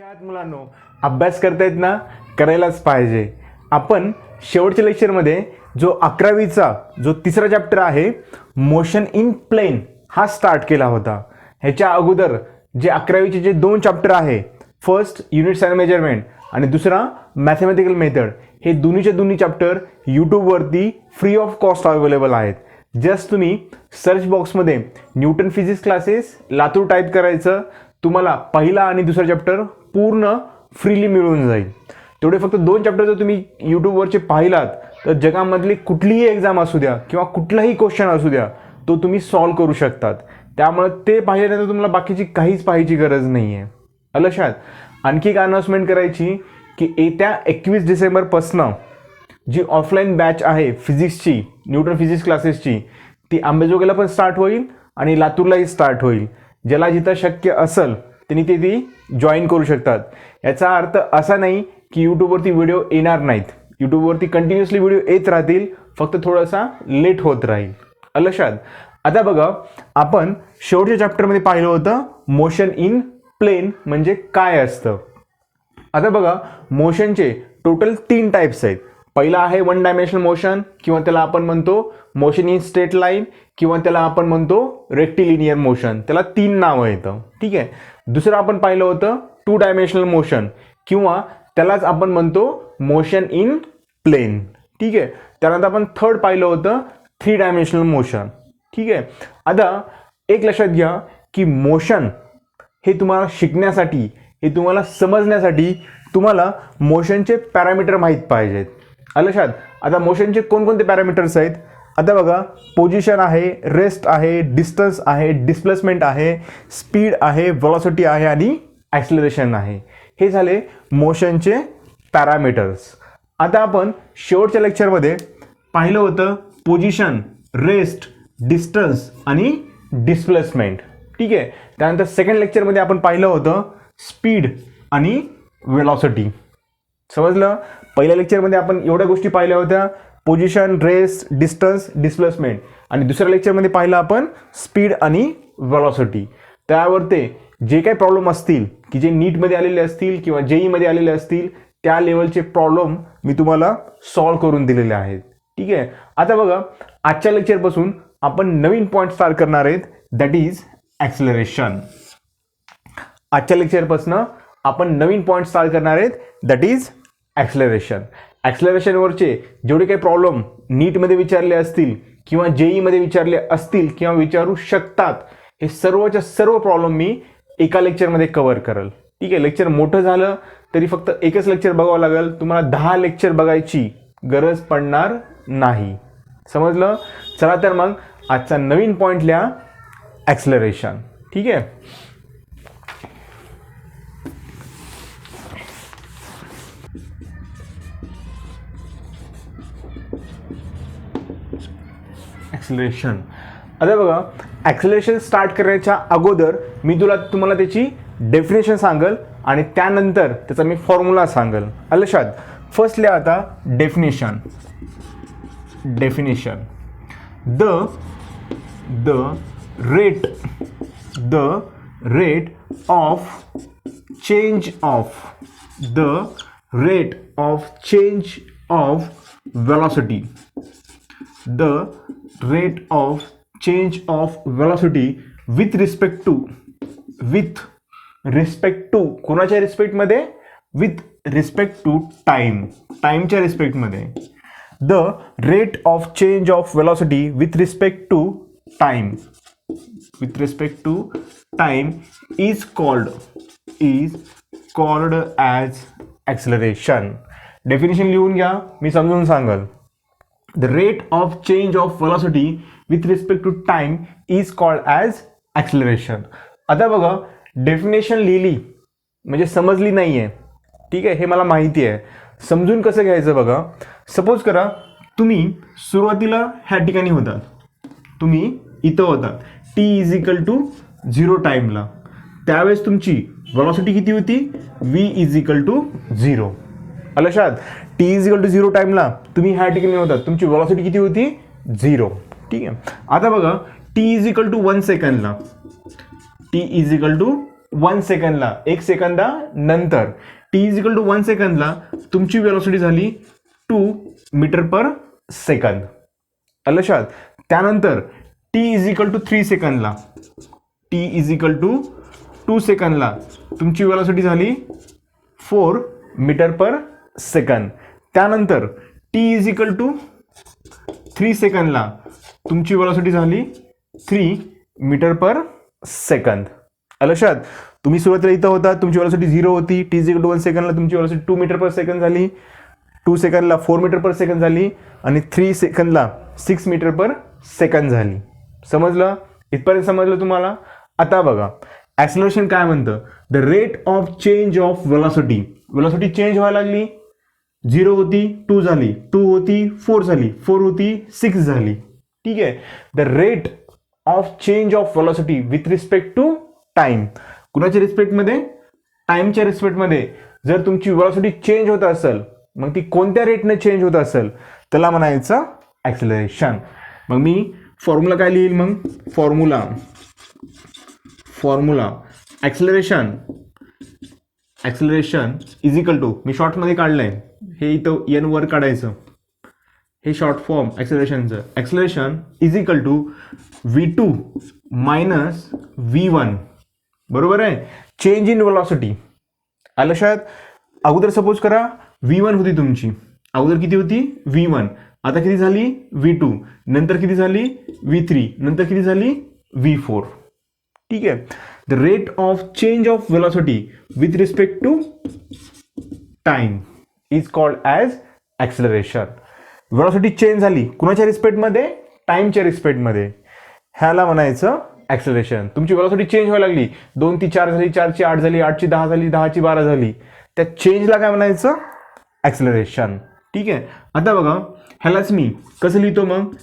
कशात मुलांनो अभ्यास करतायत ना, करायलाच पाहिजे. आपण शेवटच्या लेक्चरमध्ये जो 11वीचा जो तिसरा चॅप्टर आहे मोशन इन प्लेन हा स्टार्ट केला होता. ह्याच्या अगोदर जे 11वीचे जे दोन चॅप्टर आहे, फर्स्ट युनिट्स अँड मेजरमेंट आणि दुसरा मॅथमॅटिकल मेथड, हे दोन्ही चॅप्टर यूट्यूबवरती फ्री ऑफ कॉस्ट अवेलेबल आहेत. जस्ट तुम्ही सर्च बॉक्समध्ये Newton physics classes Latur type करायचं, तुम्हाला पहिला आणि दुसरा चॅप्टर पूर्ण फ्रीली मिळून जाईल. तेवढे फक्त दोन चॅप्टर जर तुम्ही यूट्यूबवरचे पाहिलात तर जगामधली कुठलीही एक्झाम असू द्या किंवा कुठलाही क्वेश्चन असू द्या तो तुम्ही सॉल्व करू शकतात. त्यामुळे ते पाहिल्यानंतर तुम्हाला बाकीची काहीच पाहायची गरज नाही आहे. लक्षात. आणखी एक अनाउन्समेंट करायची की येत्या 21 डिसेंबरपासनं जी ऑफलाईन बॅच आहे फिजिक्सची, न्यूटन फिजिक्स क्लासेसची, ती अंबेजोगाईला पण स्टार्ट होईल आणि लातूरलाही स्टार्ट होईल. ज्याला जिथं शक्य असेल त्यांनी ती जॉईन करू शकतात. याचा अर्थ असा नाही की यूट्यूबवरती व्हिडिओ येणार नाहीत. यूट्यूबवरती कंटिन्युअसली व्हिडिओ येत राहतील, फक्त थोडासा लेट होत राहील. लक्षात. आता बघा, आपण शेवटच्या चॅप्टरमध्ये पाहिलं होतं मोशन इन प्लेन म्हणजे काय असतं. आता बघा, मोशनचे टोटल 3 टाईप्स आहेत. पहिला आहे वन डायमेन्शनल मोशन, किंवा त्याला आपण म्हणतो मोशन इन स्ट्रेट लाईन, किंवा त्याला आपण म्हणतो रेक्टिलिनियर मोशन. त्याला 3 नावं येतं. ठीक आहे. दुसरं आपण पाहिलं होतं 2 डायमेन्शनल मोशन, किंवा त्यालाच आपण म्हणतो मोशन इन प्लेन. ठीक आहे. त्यानंतर आपण थर्ड पाहिलं होतं 3 डायमेन्शनल मोशन. ठीक आहे. आता एक लक्षात घ्या की मोशन हे तुम्हाला शिकण्यासाठी, हे तुम्हाला समजण्यासाठी तुम्हाला मोशनचे पॅरामीटर माहीत पाहिजेत. लक्षात. आता मोशनचे कोणकोणते पॅरामीटर्स आहेत. आता बघा, पोझिशन आहे, रेस्ट आहे, डिस्टन्स आहे, डिस्प्लेसमेंट आहे, स्पीड आहे, व्हेलॉसिटी आहे आणि ॲक्सिलरेशन आहे. हे झाले मोशनचे पॅरामीटर्स. आता आपण शेवटच्या लेक्चरमध्ये पाहिलं होतं पोझिशन, रेस्ट, डिस्टन्स आणि डिस्प्लेसमेंट. ठीक आहे. त्यानंतर सेकंड लेक्चरमध्ये आपण पाहिलं होतं स्पीड आणि व्हेलॉसिटी. समजलं. पहिल्या लेक्चरमध्ये आपण एवढ्या गोष्टी पाहिल्या होत्या, पोझिशन, रेस्ट, डिस्टन्स, डिस्प्लेसमेंट, आणि दुसऱ्या लेक्चरमध्ये पाहिलं आपण स्पीड आणि व्हेलॉसिटी. त्यावर ते जे काही प्रॉब्लेम असतील की जे नीटमध्ये आलेले असतील किंवा जेईमध्ये आलेले असतील, त्या लेवलचे प्रॉब्लेम मी तुम्हाला सॉल्व करून दिलेले आहेत. ठीक आहे. आता बघा, आजच्या लेक्चरपासून आपण नवीन पॉईंट स्टार्ट करणार आहेत, दॅट इज ॲक्सिलरेशन. आजच्या लेक्चरपासून आपण नवीन पॉईंट स्टार्ट करणार आहेत, दॅट इज ॲक्सिलरेशन. ॲक्सिलरेशनवरचे जेवढे काही प्रॉब्लेम नीटमध्ये विचारले असतील किंवा जेईमध्ये विचारले असतील किंवा विचारू शकतात, हे सर्वच्या सर्व प्रॉब्लेम मी एका लेक्चरमध्ये कव्हर करेल. ठीक आहे. लेक्चर मोठं झालं तरी फक्त एकच लेक्चर बघावं लागेल, तुम्हाला 10 लेक्चर बघायची गरज पडणार नाही. समजलं. चला तर मग आजचा नवीन पॉईंट लिहा, ॲक्सिलरेशन. ठीक आहे. ॲक्सिलरेशन. आता बघा, ॲक्सिलरेशन स्टार्ट करण्याच्या अगोदर मी तुम्हाला त्याची डेफिनेशन सांगेल आणि त्यानंतर त्याचा मी फॉर्म्युला सांगेल. लक्षात. फर्स्ट लिहा आता definition. Definition. The rate of change of velocity. The rate of change of velocity with respect to कोणाच्या रिस्पेक्टमध्ये, with respect to टाइमच्या रिस्पेक्टमध्ये. The rate of change of velocity with respect to time is called as acceleration. Definition लिहून घ्या, मी समजून सांगेल. The rate of change of velocity with respect to time is called as acceleration. आता बघा, definition लिहिली म्हणजे समजली नाही आहे. ठीक आहे. हे मला माहिती आहे. समजून कसं घ्यायचं बघा. सपोज करा तुम्ही सुरुवातीला ह्या ठिकाणी होतात, तुम्ही इथं होतात, t=0 टाईमला. त्यावेळेस तुमची व्हेलॉसिटी किती होती, v=0. लक्षात. t=0 टाईमला तुम्ही ह्या ठिकाणी होतात, तुमची व्हेलॉसिटी किती होती, 0. ठीक आहे. आता बघा, t=1 सेकंडला, t=1 1 सेकंदला, 1 सेकंदा नंतर टी इज इक्वल टू 1 सेकंदला तुमची वेलोसिटी झाली 2 मीटर पर सेकंद. आलं लक्षात. त्यानंतर टी इज इक्वल टू 3 सेकंदला, टी इज इक्वल टू 2 सेकंदला तुमची वेलोसिटी झाली 4 मीटर पर सेकंद. त्यानंतर टी इज इक्वल टू 3 सेकंदला तुमची वेलोसिटी झाली 3 मीटर पर सेकंद. लक्षात. तुम्ही सुरुवातीला इथं होता, तुमची वेलोसिटी 0 होती, टी इज इक्वल टू 1 सेकंदला तुमची वेलोसिटी 2 मीटर पर सेकंद झाली, 2 सेकंदला 4 मीटर पर सेकंद झाली आणि 3 सेकंदला 6 मीटर पर सेकंद झाली. समजलं? इथपर्यंत समजलं तुम्हाला? आता बघा ॲक्सिलरेशन काय म्हणतं. The rate of change of velocity. Velocity change व्हायला लागली. 0 होती 2 झाली, 2 होती 4 झाली, 4 होती 6 झाली. ठीक आहे. The rate of change of velocity with respect to time. कुणाच्या रिस्पेक्टमध्ये? टाइमच्या रिस्पेक्टमध्ये. जर तुमची वेलॉसिटी चेंज होत असेल, मग ती कोणत्या रेटने चेंज होत असेल त्याला म्हणायचं ॲक्सिलरेशन. मग मी फॉर्म्युला काय लिहिल? मग formula acceleration is equal to, मी शॉर्टमध्ये काढलंय हे, इथं एन वर काढायचं, हे शॉर्ट फॉर्म ॲक्सिलरेशनचं. Acceleration is equal to V2 minus V1. बरोबर आहे. Change in velocity. आलं लक्षात. अगोदर सपोज करा V1 होती तुमची, अगोदर किती होती? V1. आता किती झाली? V2. नंतर किती झाली? V3. नंतर किती झाली? V4. ठीक आहे. The rate of change of velocity with respect to time is called as acceleration. Velocity change झाली कुणाच्या रिस्पेक्टमध्ये? टाइमच्या रिस्पेक्टमध्ये. ह्याला म्हणायचं ॲक्सिलरेशन. तुमची वेलॉसिटी चेंज व्हायला लागली, 2 ती 4 झाली, 4 ची 8 झाली, 8 ची 10 झाली, 10 ची 12 झाली. त्या चेंजला काय म्हणायचं? ॲक्सिलरेशन. ठीक आहे. आता बघा ह्यालाच मी कसं लिहितो मग?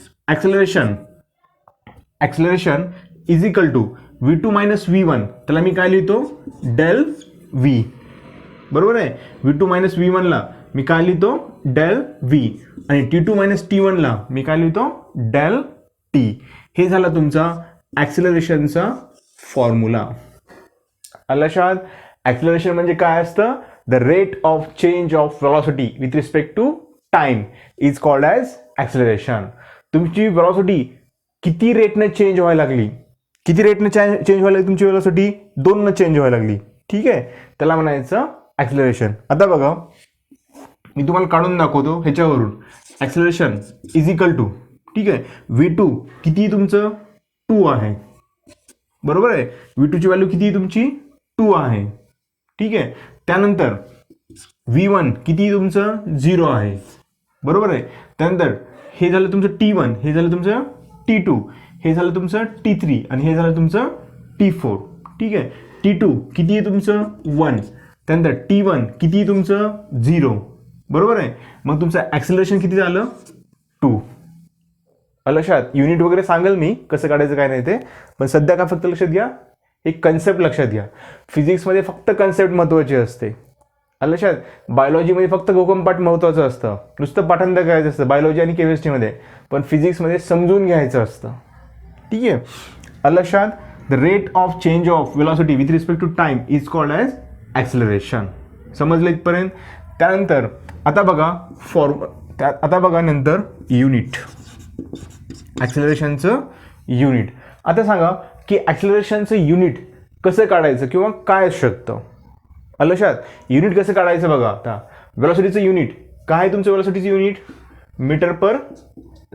Acceleration is equal to V2 minus V1. त्याला मी काय लिहितो? Del V. बरोबर आहे. V2 मायनस V1ला मी काय लिहितो? Del V. आणि T2 मायनस T1ला मी काय लिहितो? Del T. हे झाला तुमचा ॲक्सिलरेशनचा फॉर्म्युला. लक्षात. ॲक्सिलरेशन म्हणजे काय असतं? The rate of change of velocity with respect to time is called as acceleration. तुमची वेलॉसिटी किती रेटने चेंज व्हायला लागली? किती रेटने चेंज व्हायला लागली तुमची वेलॉसिटी? 2 चेंज व्हायला लागली. ठीक आहे. त्याला म्हणायचं ॲक्सिलरेशन. आता बघा मी तुम्हाला काढून दाखवतो ह्याच्यावरून. ॲक्सिलरेशन इज इक्वल टू, ठीक आहे, V2 किती तुमचं? 2 आहे. बरोबर आहे. V2 ची व्हॅल्यू किती तुमची? 2 आहे. ठीक आहे. त्यानंतर V1 किती तुमचं? 0 आहे. बरोबर आहे. त्यानंतर हे झालं तुमचं T1, हे झालं तुमचं T2, हे झालं तुमचं T3 आणि हे झालं तुमचं T4. ठीक आहे. T2 किती आहे तुमचं? 1. त्यानंतर T1 किती आहे तुमचं? 0. बरोबर आहे. मग तुमचं ॲक्सिलरेशन किती झालं? 2. लक्षात. युनिट वगैरे सांगेल मी कसं काढायचं काय नाही ते, पण सध्या का फक्त लक्षात घ्या, एक कन्सेप्ट लक्षात घ्या. फिजिक्समध्ये फक्त कन्सेप्ट महत्त्वाची असते. लक्षात. बायोलॉजीमध्ये फक्त गोकम-पाठ महत्त्वाचं असतं, नुसतं पाठांतर करायचं असतं बायोलॉजी आणि केमिस्ट्रीमध्ये, पण फिजिक्समध्ये समजून घ्यायचं असतं. ठीक आहे. लक्षात. The rate of change of velocity with respect to time is called as acceleration. समजलं इथपर्यंत? त्यानंतर आता बघा नंतर युनिट, ॲक्सिलरेशनचं युनिट. आता सांगा की ॲक्सिलरेशनचं युनिट कसं काढायचं किंवा काय असू शकतं? लक्षात. युनिट कसं काढायचं बघा. आता वेलॉसिटीचं युनिट काय आहे तुमचं? वेलॉसिटीचं युनिट मीटर पर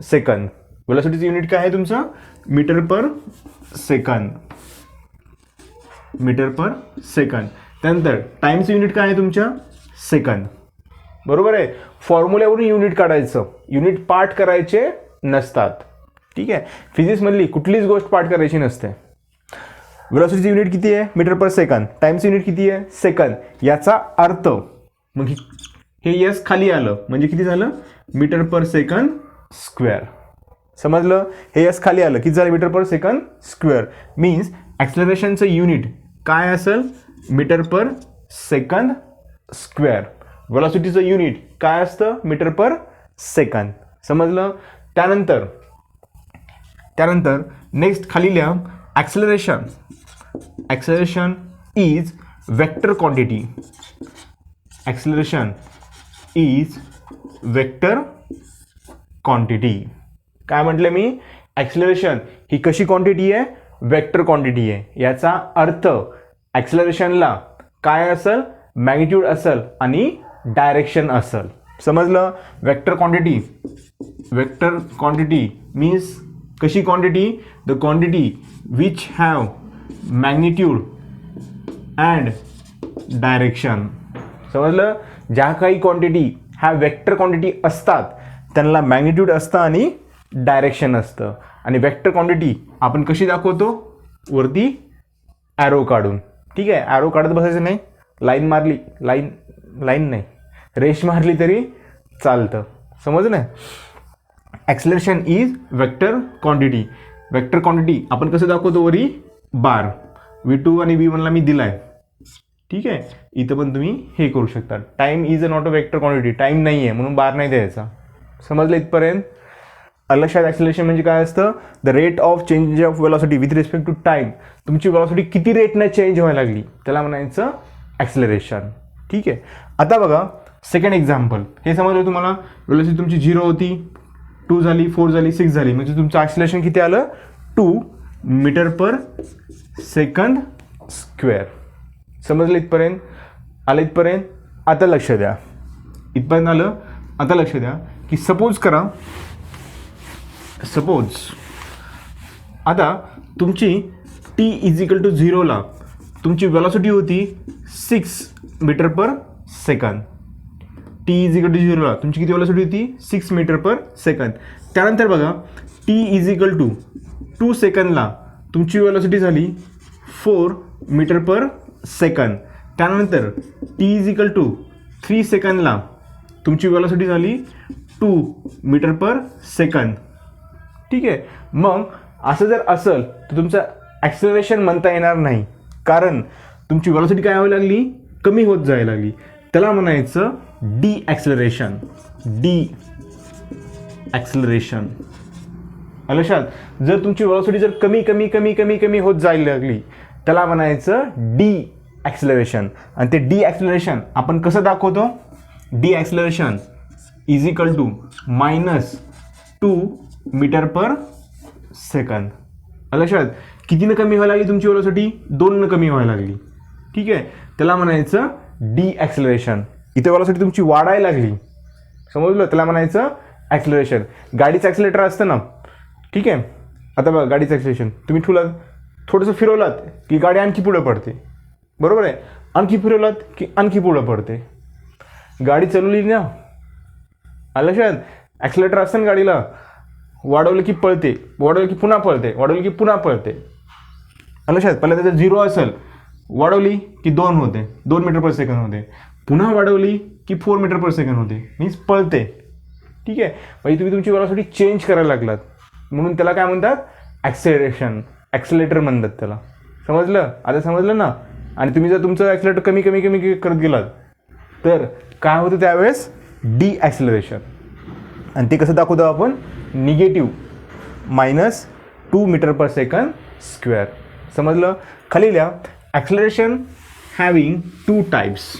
सेकंद. वेलॉसिटीचं युनिट काय आहे तुमचं? Metre per second. Metre per second. त्यानंतर टाइमचं युनिट काय आहे तुमच्या? सेकंद. बरोबर आहे. फॉर्म्युल्यावरून युनिट काढायचं. युनिट पाठ करायचे नसतात. ठीक आहे. फिजिक्समधली कुठलीच गोष्ट पाठ करायची नसते. वेलॉसिटीची युनिट किती आहे? Metre per second. टाइमचं युनिट किती आहे? सेकंद. याचा अर्थ मग हे यस खाली आलं म्हणजे किती झालं? Metre per second square. समजलं? हे यस खाली आलं किती झालं? Metre per second square. Means ॲक्सिलरेशनचं युनिट काय असेल? Metre per second square. वेलॉसिटीचं युनिट काय असतं? Metre per second. समजलं? त्यानंतर नेक्स्ट खाली लिहा acceleration is vector quantity. Acceleration is vector quantity. काय म्हटलं मी? ॲक्सिलरेशन ही कशी क्वांटिटी आहे? वेक्टर क्वांटिटी आहे. याचा अर्थ ॲक्सिलरेशनला काय असेल? मॅग्निट्यूड असेल आणि डायरेक्शन असेल. समजलं? वेक्टर क्वांटिटी मीन्स कशी quantity? The quantity which have magnitude and direction. समजलं? ज्या काही क्वांटिटी ह्या वेक्टर क्वांटिटी असतात त्यांना मॅग्निट्यूड असतं आणि डायरेक्शन असतं. आणि वेक्टर क्वांटिटी आपण कशी दाखवतो? वरती ॲरो काढून. ठीक आहे, ॲरो काढत बसायचं नाही. लाईन मारली, लाईन नाही, रेष मारली तरी चालतं. समजलं? Acceleration is vector quantity. Vector quantity आपण कसं दाखवतो? वरी बार V2 आणि V1ला मी दिलाय. ठीक आहे, इथं पण तुम्ही हे करू शकता. Time is a not a vector quantity. Time नाही आहे म्हणून बार नाही द्यायचा. समजलं इथपर्यंत? लक्षात? ॲक्सिलरेशन म्हणजे काय असतं? The rate of change of velocity with respect to time. तुमची वेलॉसिटी किती रेटनं चेंज व्हायला लागली त्याला म्हणायचं ॲक्सिलरेशन. ठीक आहे, आता बघा सेकंड एक्झाम्पल. हे समजलं तुम्हाला? वेलॉसिटी तुमची 0 होती, 2 झाली, 4 झाली, 6 झाली, म्हणजे तुमचं ॲक्सिलरेशन किती आलं? 2 मीटर पर सेकंद स्क्वेअर. समजलं इथपर्यंत? आलं इथपर्यंत? आता लक्ष द्या. इथपर्यंत आलं? आता लक्ष द्या की सपोज आता तुमची t = 0ला तुमची वेलॉसिटी होती 6 मीटर पर सेकंद. t = 0ला तुमची किती वेलॉसिटी होती? 6 मीटर पर सेकंद. त्यानंतर बघा t = 2 सेकंदला तुमची वेलॉसिटी झाली 4 मीटर पर सेकंद. त्यानंतर t = 3 सेकंदला तुमची वेलॉसिटी झाली 2 मीटर पर सेकंद. ठीक आहे, मग असं जर असेल तर तुमचं ॲक्सिलरेशन म्हणता येणार नाही, कारण तुमची वेलॉसिटी काय व्हायला लागली? कमी होत जायला लागली. त्याला म्हणायचं डी ॲक्सिलरेशन. लक्षात? जर तुमची वेलॉसिटी जर कमी होत जायला लागली त्याला म्हणायचं डी ॲक्सिलरेशन. आणि ते डी ॲक्सिलरेशन आपण कसं दाखवतो? Deacceleration is equal to -2 metre per second. लक्षात? कितीनं कमी व्हायला लागली तुमची वेलॉसिटी? 2 कमी व्हायला लागली. ठीक आहे, त्याला म्हणायचं डी ॲक्सिलरेशन. इथे वेलॉसिटी तुमची वाढायला लागली. समजलं? त्याला म्हणायचं ॲक्सिलरेशन. गाडीचं ॲक्सिलेटर असतं ना. ठीक आहे, आता बघा गाडीचं ॲक्सिलरेशन तुम्ही ठेवलात, थोडंसं फिरवलात की गाडी आणखी पुढं पडते. बरोबर आहे? आणखी फिरवलात की आणखी पुढं पडते. गाडी चालवली ना. लक्षात? ॲक्सिलेटर असतं ना गाडीला, वाढवलं की पळते, वाढवलं की पुन्हा पळते, वाढवलं की पुन्हा पळते. लक्षात? पहिला त्याचं 0 असेल, वाढवली की 2 होते, 2 मीटर पर सेकंद होते, पुन्हा वाढवली की 4 मीटर पर सेकंद होते, मीन्स पळते. ठीक आहे, म्हणजे तुम्ही तुमची वेलॉसिटी चेंज करायला लागलात म्हणून त्याला काय म्हणतात? ॲक्सेलरेशन. ॲक्सिलेटर म्हणतात त्याला. समजलं? आता समजलं ना? आणि तुम्ही जर तुमचं ॲक्सिलेटर कमी करत गेलात तर काय होतं त्यावेळेस? Deacceleration. आणि ते कसं दाखवतो आपण? Negative -2 metre per second square. समजलं? खाली लिहा ॲक्सिलरेशन हॅविंग 2 टाईप्स.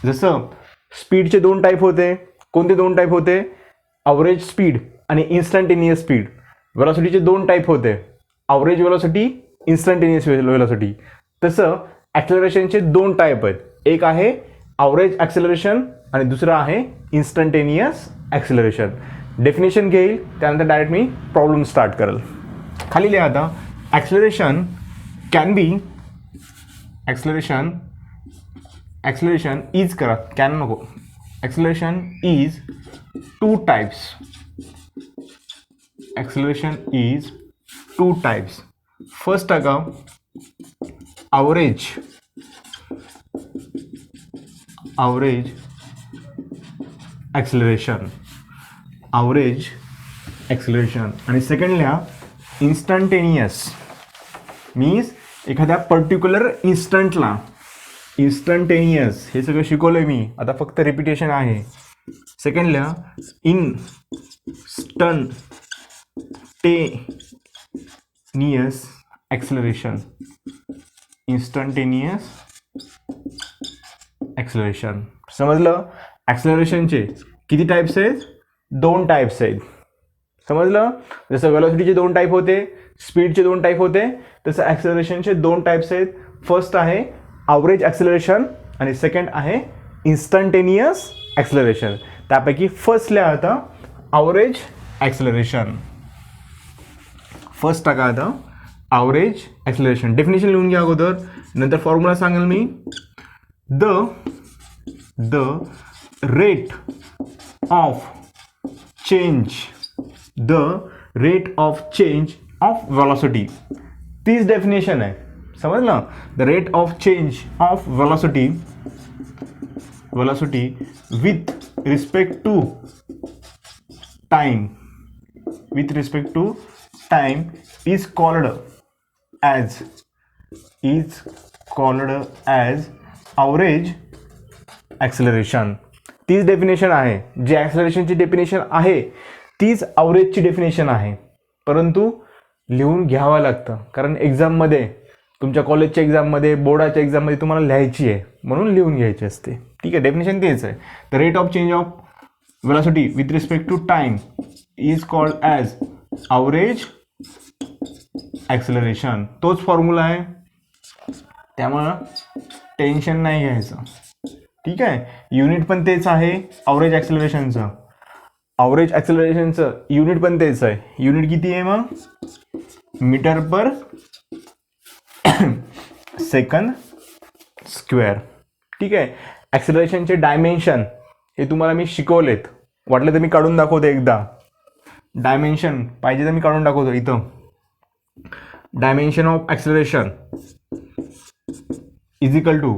जसं स्पीडचे 2 टाईप होते. कोणते 2 टाईप होते? अवरेज स्पीड आणि इन्स्टंटेनियस स्पीड. वेलॉसिटीचे 2 टाईप होते, अवरेज वेलॉसिटी, इन्स्टंटेनियस वेलॉसिटी. तसं ॲक्सिलरेशनचे 2 टाईप आहेत. एक आहे अवरेज ॲक्सिलरेशन आणि दुसरं आहे इन्स्टंटेनियस ॲक्सिलरेशन. डेफिनेशन घेईल, त्यानंतर डायरेक्ट मी प्रॉब्लेम स्टार्ट करेल. खाली लिहा आता acceleration can be acceleration is करा, कॅन नको. Acceleration is 2 types. Acceleration is 2 types. First टाका अवरेज ॲक्सिलरेशन आणि सेकंड लिहा इन्स्टंटेनियस. मीन्स एखाद्या पर्टिक्युलर इन्स्टंटला. इन्स्टंटेनियस हे सगळं शिकवलंय मी, आता फक्त रिपिटेशन आहे. सेकंड लिहा इन्स्टंटेनियस ॲक्सिलरेशन. Instantaneous acceleration. समजलं? ॲक्सलरेशनचे किती टाईप्स आहेत? 2 टाईप्स आहेत. समजलं? जसं वेलॉसिटीचे 2 टाईप होते, स्पीडचे 2 टाईप होते, तसं ॲक्सलरेशनचे 2 टाईप्स आहेत. फर्स्ट आहे ॲव्हरेज ॲक्सलरेशन आणि सेकंड आहे इन्स्टंटेनियस ॲक्सलरेशन. त्यापैकी फर्स्ट लिहा आता ॲव्हरेज ॲक्सलरेशन. फर्स्ट टाका आता ॲव्हरेज ॲक्सलरेशन. डेफिनेशन लिहून घ्या अगोदर, नंतर फॉर्म्युला सांगेल मी. The rate of change of velocity. तीच डेफिनेशन आहे. समजलं? The rate of change of velocity with respect to time is called as average acceleration. तीच डेफिनेशन आहे. जी ॲक्सलरेशनची डेफिनेशन आहे तीच ॲव्हरेजची डेफिनेशन आहे, परंतु लिहून घ्यावं लागतं, कारण एक्झाममध्ये, तुमच्या कॉलेजच्या एक्झाममध्ये, बोर्डाच्या एक्झाममध्ये तुम्हाला लिहायची आहे, म्हणून लिहून घ्यायची असते. ठीक आहे, डेफिनेशन तेच आहे. The rate of change of velocity with respect to time is called as average acceleration. तोच फॉर्म्युला आहे, त्यामुळं टेन्शन नाही घ्यायचं. ठीक आहे, युनिट पण तेच आहे ॲव्हरेज ॲक्सलरेशनचं. ॲव्हरेज ॲक्सलरेशनचं युनिट पण तेच आहे. युनिट किती आहे मग? Metre per second square. ठीक आहे, ॲक्सलरेशनचे डायमेन्शन हे तुम्हाला मी शिकवलेत. वाटलं तर मी काढून दाखवतो एकदा. डायमेन्शन पाहिजे तर मी काढून दाखवतो इथं. Dimension of acceleration is equal to,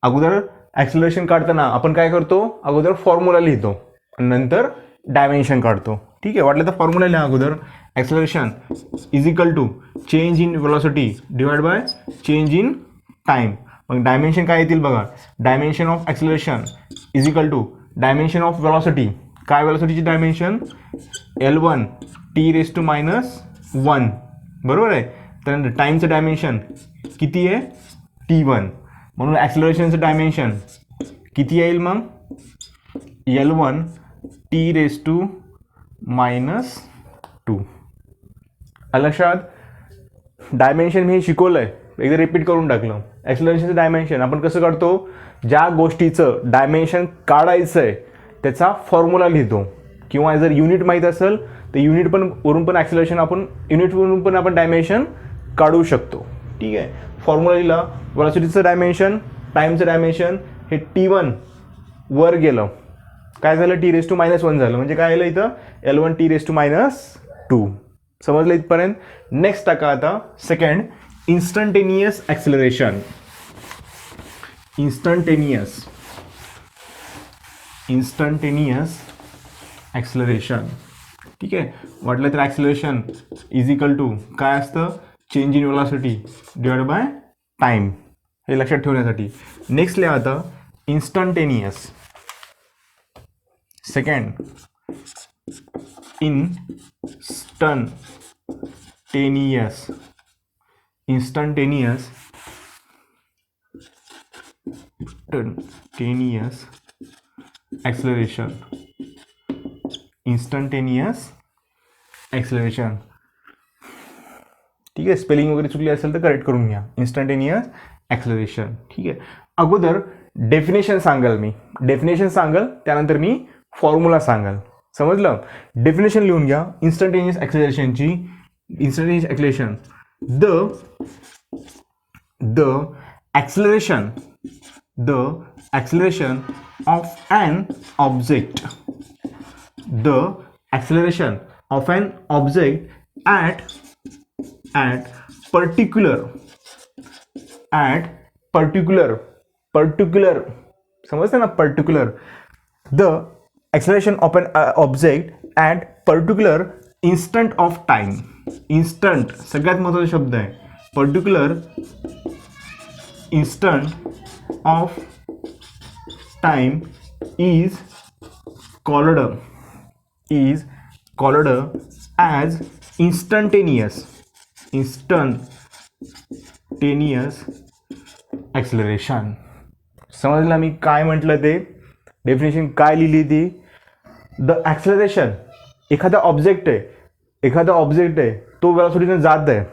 अगोदर ॲक्सलरेशन काढताना आपण काय करतो? अगोदर फॉर्म्युला लिहितो आणि नंतर डायमेन्शन काढतो. ठीक आहे, वाटलं तर फॉर्म्युला लिहा अगोदर. Acceleration is equal to change in velocity divide by change in time. मग डायमेन्शन काय येतील बघा. Dimension of acceleration is equal to dimension of velocity. काय वेलॉसिटीची डायमेन्शन? L1 t⁻⁻1. बरोबर आहे. तर टाईमचं डायमेन्शन किती आहे? T1. म्हणून ॲक्सलरेशनचं डायमेन्शन किती येईल मग? L1 t⁻². लक्षात? डायमेन्शन मी शिकवलं आहे, एकदा रिपीट करून टाकलं. ॲक्सलरेशनचं डायमेन्शन आपण कसं काढतो? ज्या गोष्टीचं डायमेन्शन काढायचं आहे त्याचा फॉर्म्युला लिहितो, किंवा जर युनिट माहीत असेल तर युनिट पण वरून पण ॲक्सलरेशन आपण युनिटवरून पण आपण डायमेन्शन काढू शकतो. ठीक आहे, फॉर्म्युला लिहिला. वेलॉसिटीचं डायमेन्शन, टाईमचं डायमेन्शन हे T1 वर गेलं, काय झालं? t⁻⁻1 झालं. म्हणजे काय आलं इथं? L1 t⁻². समजलं इथपर्यंत? नेक्स्ट टाका आता second, instantaneous acceleration. Instantaneous acceleration. ठीक आहे, वाटलं तर ॲक्सलरेशन इज इक्वल टू काय असतं? Change in velocity divide by time. हे लक्षात ठेवण्यासाठी नेक्स्ट लिहा आता instantaneous. Second, instantaneous acceleration. Instantaneous acceleration. ठीक आहे, स्पेलिंग वगैरे चुकली असेल तर करेक्ट करून घ्या. Instantaneous acceleration. ठीक आहे, अगोदर डेफिनेशन सांगाल मी. डेफिनेशन सांगाल त्यानंतर मी फॉर्म्युला सांगाल. समजलं? डेफिनेशन लिहून घ्या इन्स्टंटेनियस ॲक्सलरेशनची. Instantaneous acceleration, the acceleration of an object. The acceleration of an object at particular समजते ना? particular. The acceleration of an object at particular instant of time. instant सगळ्यात महत्त्वाचा शब्द आहे. particular instant of time is called as instantaneous instantaneous acceleration. समजलं मी काय म्हटलं ते, डेफिनेशन काय लिहिली ती. द ॲक्सिलरेशन, एखादा ऑब्जेक्ट आहे तो वेलॉसिटीनं जात आहे,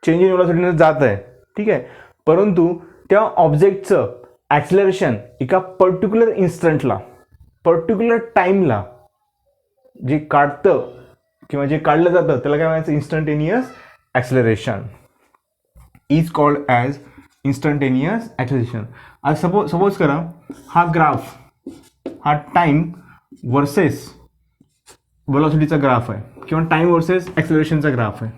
चेंज इन वेलॉसिटीनं जात आहे, ठीक आहे. परंतु त्या ऑब्जेक्टचं ॲक्सिलरेशन एका पर्टिक्युलर इन्स्टंटला, पर्टिक्युलर टाईमला जे काढतं किंवा जे काढलं जातं त्याला काय म्हणायचं, instantaneous acceleration is called as instantaneous acceleration. आज सपोज करा हा ग्राफ, हा टाईम वर्सेस वेलॉसिटीचा ग्राफ आहे किंवा टाईम वर्सेस ॲक्सिलरेशनचा ग्राफ आहे.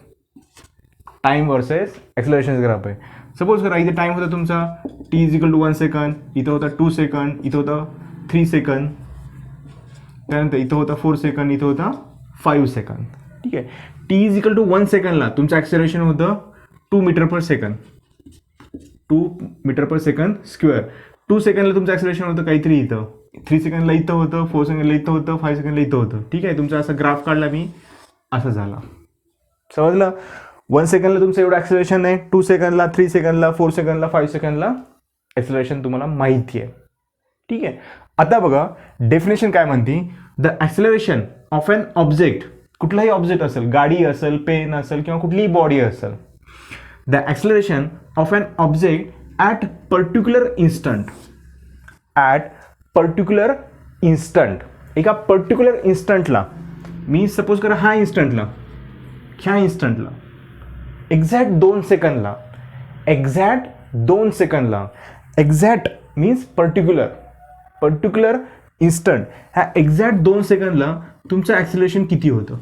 टाईम वर्सेस ॲक्सिलरेशनचा ग्राफ आहे. सपोज करा इथे टाईम होता तुमचा t is equal to 1 second, इथं होता 2 सेकंड, इथं होता 3 सेकंड, त्यानंतर इथं होता 4 सेकंड, इथं होता 5 सेकंड, ठीक आहे. t इज इक्वल टू 1 सेकंडला तुमचं ॲक्सिलरेशन होतं 2 metre per second, 2 metre per second square. 2 सेकंडला तुमचं ॲक्सिलरेशन होतं काहीतरी इथं, 3 सेकंडला इथं होतं, 4 सेकंडला इथं होतं, 5 सेकंडला इथं होतं, ठीक आहे. तुमचा असा ग्राफ काढला मी, असं झाला. समजलं. 1 सेकंडला तुमचं एवढं ॲक्सिलरेशन आहे, 2 सेकंडला, 3 सेकंडला, 4 सेकंडला, 5 सेकंडला ॲक्सिलरेशन तुम्हाला माहिती आहे, ठीक आहे. आता बघा डेफिनेशन काय म्हणते. The acceleration of an object, कुठलाही ऑब्जेक्ट असेल, गाडी असेल, पेन असेल किंवा कुठलीही बॉडी असेल. The acceleration of an object at particular instant, at particular instant, एका पर्टिक्युलर इन्स्टंटला, मी सपोज करा ह्या इन्स्टंटला एक्झॅक्ट 2 सेकंडला, एक्झॅक्ट मीन्स पर्टिक्युलर इन्स्टंट, ह्या एक्झॅक्ट 2 सेकंडला तुमचं ॲक्सिलरेशन किती होतं.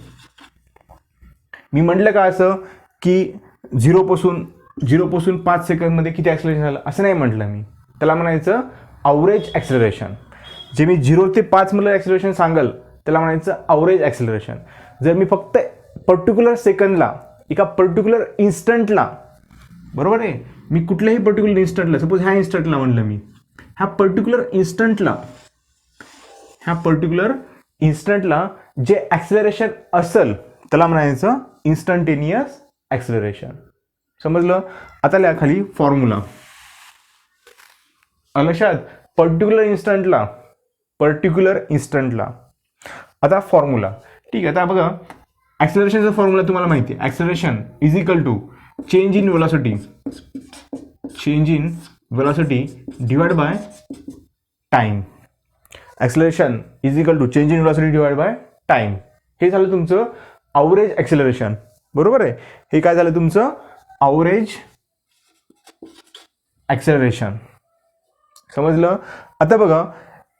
मी म्हटलं का असं की झिरोपासून 5 सेकंडमध्ये किती ॲक्सिलरेशन झालं, असं नाही म्हटलं मी. त्याला म्हणायचं अवरेज ॲक्सिलरेशन. जे मी 0 ते 5 मधलं ॲक्सिलरेशन सांगाल त्याला म्हणायचं अवरेज ॲक्सिलरेशन. जर मी फक्त पर्टिक्युलर सेकंडला, एका पर्टिक्युलर इन्स्टंटला, बरोबर आहे, मी कुठल्याही पर्टिक्युलर इन्स्टंटला, सपोज ह्या इन्स्टंटला म्हणलं मी, ह्या पर्टिक्युलर इन्स्टंटला जे ॲक्सिलरेशन असेल त्याला म्हणायचं इन्स्टंटेनियस ॲक्सिलरेशन. समजलं. आता लिहा खाली फॉर्म्युला. लक्षात, पर्टिक्युलर इन्स्टंटला. आता फॉर्म्युला, ठीक आहे. आता बघा ॲक्सिलरेशनचा फॉर्म्युला तुम्हाला माहिती आहे. Acceleration is equal to change in velocity divide by time. Acceleration is equal to change in velocity divide by time. हे झालं तुमचं अवरेज ॲक्सिलरेशन, बरोबर आहे. हे काय झालं तुमचं अवरेज ॲक्सिलरेशन. समजलं. आता बघा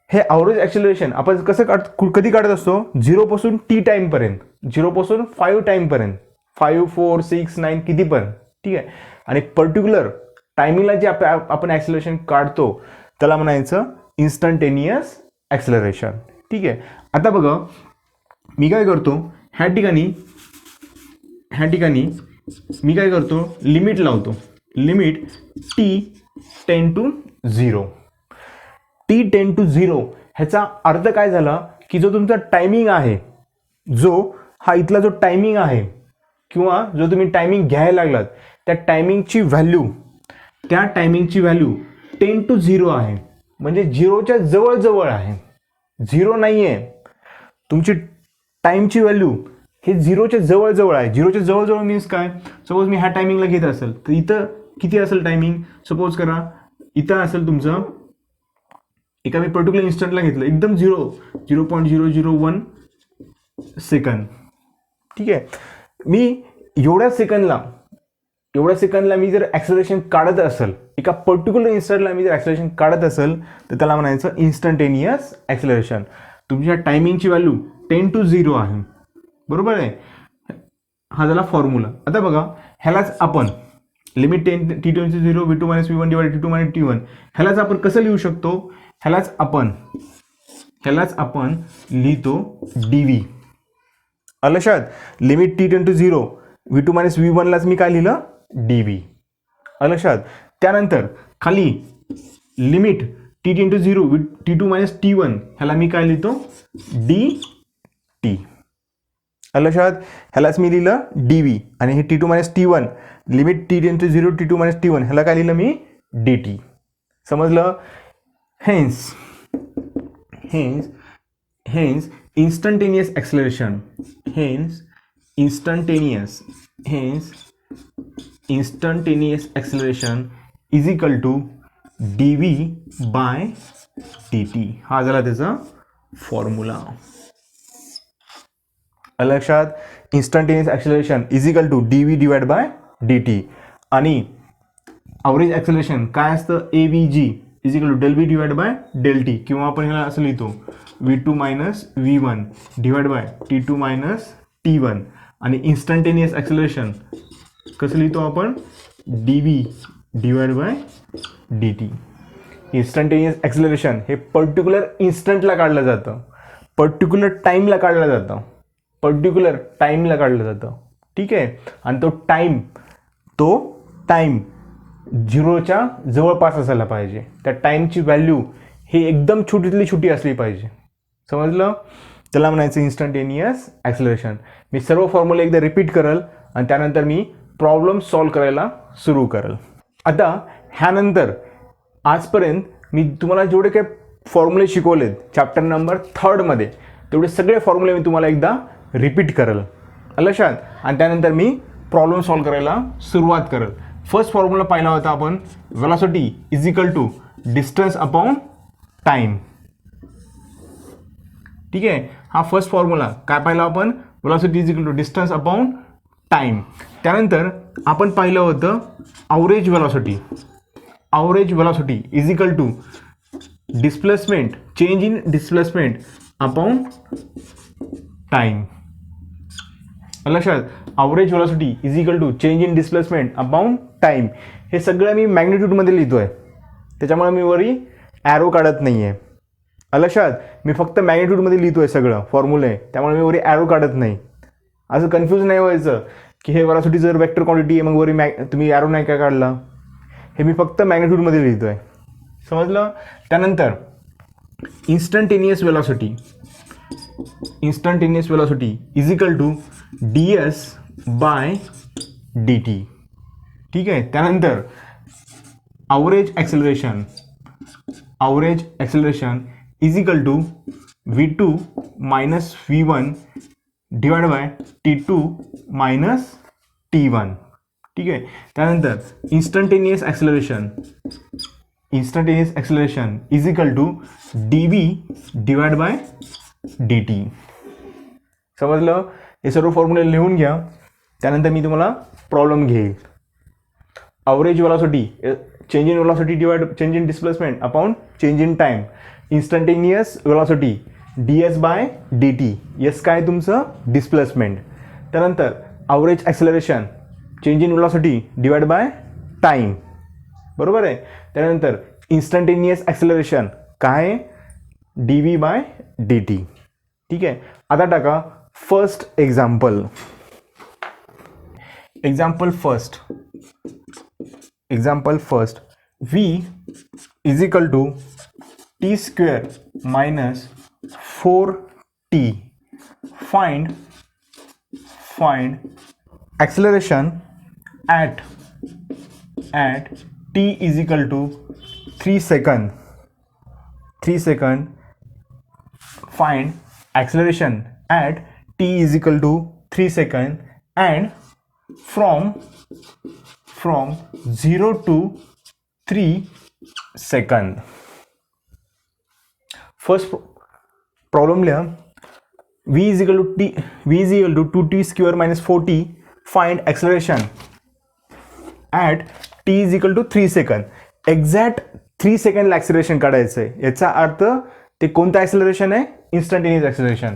हे अवरेज ॲक्सिलरेशन आपण कसं कधी काढत असतो, 0 पासून t टाईमपर्यंत, 0 पासून 5 टाईमपर्यंत, 5, 4, 6, 9 किती पण, ठीक आहे. आणि पर्टिक्युलर टायमिंगला जे आपण ॲक्सिलरेशन काढतो त्याला म्हणायचं इन्स्टंटेनियस ॲक्सिलरेशन, ठीक आहे. आता बघा मी काय करतो, ह्या ठिकाणी मी काय करतो, लिमिट लावतो. Limit t tends to 0. t tends to 0 ह्याचा अर्थ काय झाला की जो तुमचा टायमिंग आहे, हा इथला जो टायमिंग आहे किंवा जो तुम्ही टायमिंग घ्यायला लागलात त्या टायमिंगची व्हॅल्यू 10 to 0 आहे. म्हणजे 0च्या जवळ आहे, 0 नाही आहे. तुमची टाईमची व्हॅल्यू हे 0च्या जवळ आहे. 0च्या जवळ मीन्स काय, सपोज मी ह्या टायमिंगला घेत असेल तर इथं किती असेल टायमिंग, सपोज करा इथं असेल तुमचं, एका मी पर्टिक्युलर इन्स्टंटला घेतलं एकदम 0.001 सेकंद, ठीक आहे. मी एवढ्या सेकंदला मी जर ॲक्सिलरेशन काढत असेल, एका पर्टिक्युलर इन्स्टंटला मी जर ॲक्सिलरेशन काढत असेल तर त्याला म्हणायचं इन्स्टंटेनियस ॲक्सिलरेशन. तुमच्या टायमिंगची व्हॅल्यू 10 to 0 आहे, बरोबर आहे. हा झाला फॉर्म्युला. आता बघा ह्यालाच आपण limit t tends to 0 v2 - v1 divide t2 - t1, ह्यालाच आपण कसं लिहू शकतो, ह्यालाच आपण लिहितो dv. लक्षात, limit t tends to 0 v2 - v1 लाच मी काय लिहिलं dv. लक्षात. त्यानंतर खाली limit t tends to 0 t2 - t1 ह्याला मी काय लिहितो dt. आलं लक्षात. ह्यालाच मी लिहिलं डी व्ही आणि हे T2 minus T1 limit T tends to 0 T2 minus T1 ह्याला काय लिहिलं मी dt. समजलं. Hence instantaneous acceleration, instantaneous acceleration is equal to dv by dt. हा झाला त्याचा फॉर्म्युला. लक्षात. Instantaneous acceleration is equal to dv divide by dt आणि अवरेज ॲक्सेलरेशन काय असतं avg is equal to del V divide by del T, किंवा आपण ह्याला असं लिहितो v2 minus v1 divide by t2 minus t1. आणि इन्स्टंटेनियस ॲक्सेलरेशन कसं लिहितो आपण dv divide by dt. Instantaneous acceleration हे पर्टिक्युलर इन्स्टंटला काढलं जातं, पर्टिक्युलर टाईमला काढलं जातं, ठीक आहे. आणि तो टाईम झिरोच्या जवळपास असायला पाहिजे. त्या टाईमची व्हॅल्यू ही एकदम छोटीतली छोटी असली पाहिजे. समजलं. त्याला म्हणायचं इन्स्टंटेनियस ॲक्सेलरेशन. मी सर्व फॉर्म्युला एकदा रिपीट करल आणि त्यानंतर मी प्रॉब्लेम सॉल्व करायला सुरू करल. आता ह्यानंतर आजपर्यंत मी तुम्हाला जेवढे काही फॉर्म्युले शिकवलेत चॅप्टर नंबर 3 मध्ये तेवढे सगळे फॉर्म्युले मी तुम्हाला एकदा रिपीट करल लक्षात. आणि त्यानंतर मी प्रॉब्लेम सॉल्व करायला सुरुवात करल. फर्स्ट फॉर्म्युला पाहिला होता आपण velocity is equal to distance upon time. ठीक आहे. हा फर्स्ट फॉर्म्युला काय पाहिला आपण velocity is equal to distance upon time. त्यानंतर आपण पाहिलं होतं average velocity is equal to displacement change in displacement upon time. लक्षात. Average velocity is equal to change in displacement upon time. हे सगळं मी मॅग्निट्यूडमध्ये लिहितोय, त्याच्यामुळे मी वरी ॲरो काढत नाही आहे. लक्षात. मी फक्त मॅग्निट्यूडमध्ये लिहितोय सगळं फॉर्म्युले, त्यामुळे मी वरी ॲरो काढत नाही. असं कन्फ्यूज नाही व्हायचं की हे वेलॉसिटी जर वेक्टर क्वांटिटी आहे मग वरी तुम्ही ॲरो नाही काय काढला. हे मी फक्त मॅग्निट्यूडमध्ये लिहितोय. समजलं. त्यानंतर instantaneous velocity is equal to ds by dt. ठीक आहे. त्यानंतर average acceleration is equal to v2 minus v1 divide by t2 minus t1. ठीक आहे. त्यानंतर instantaneous acceleration is equal to dv divide by dt. समजलं. हे सर्व फॉर्म्युले लिहून घ्या. त्यानंतर मी तुम्हाला प्रॉब्लेम घेईल. Average velocity change in velocity divide change in displacement upon change in time. Instantaneous velocity ds by dt. Yes काय तुमचं डिस्प्लेसमेंट. त्यानंतर average acceleration change in velocity divide by time. बरोबर आहे. त्यानंतर इन्स्टंटेनियस ॲक्सेलरेशन काय dv by dt. ठीक आहे. आता टाका first example first v is equal to t square minus 4t. Find acceleration at t is equal to 3 second. Find acceleration at t is equal to 3 second and from 0 to 3 second. First problem लिहा. v is equal to 2t square minus 4t. Find acceleration at t is equal to 3 second. Exact 3 second acceleration काढायचं आहे. याचा अर्थ ते कोणतं acceleration आहे instantaneous acceleration.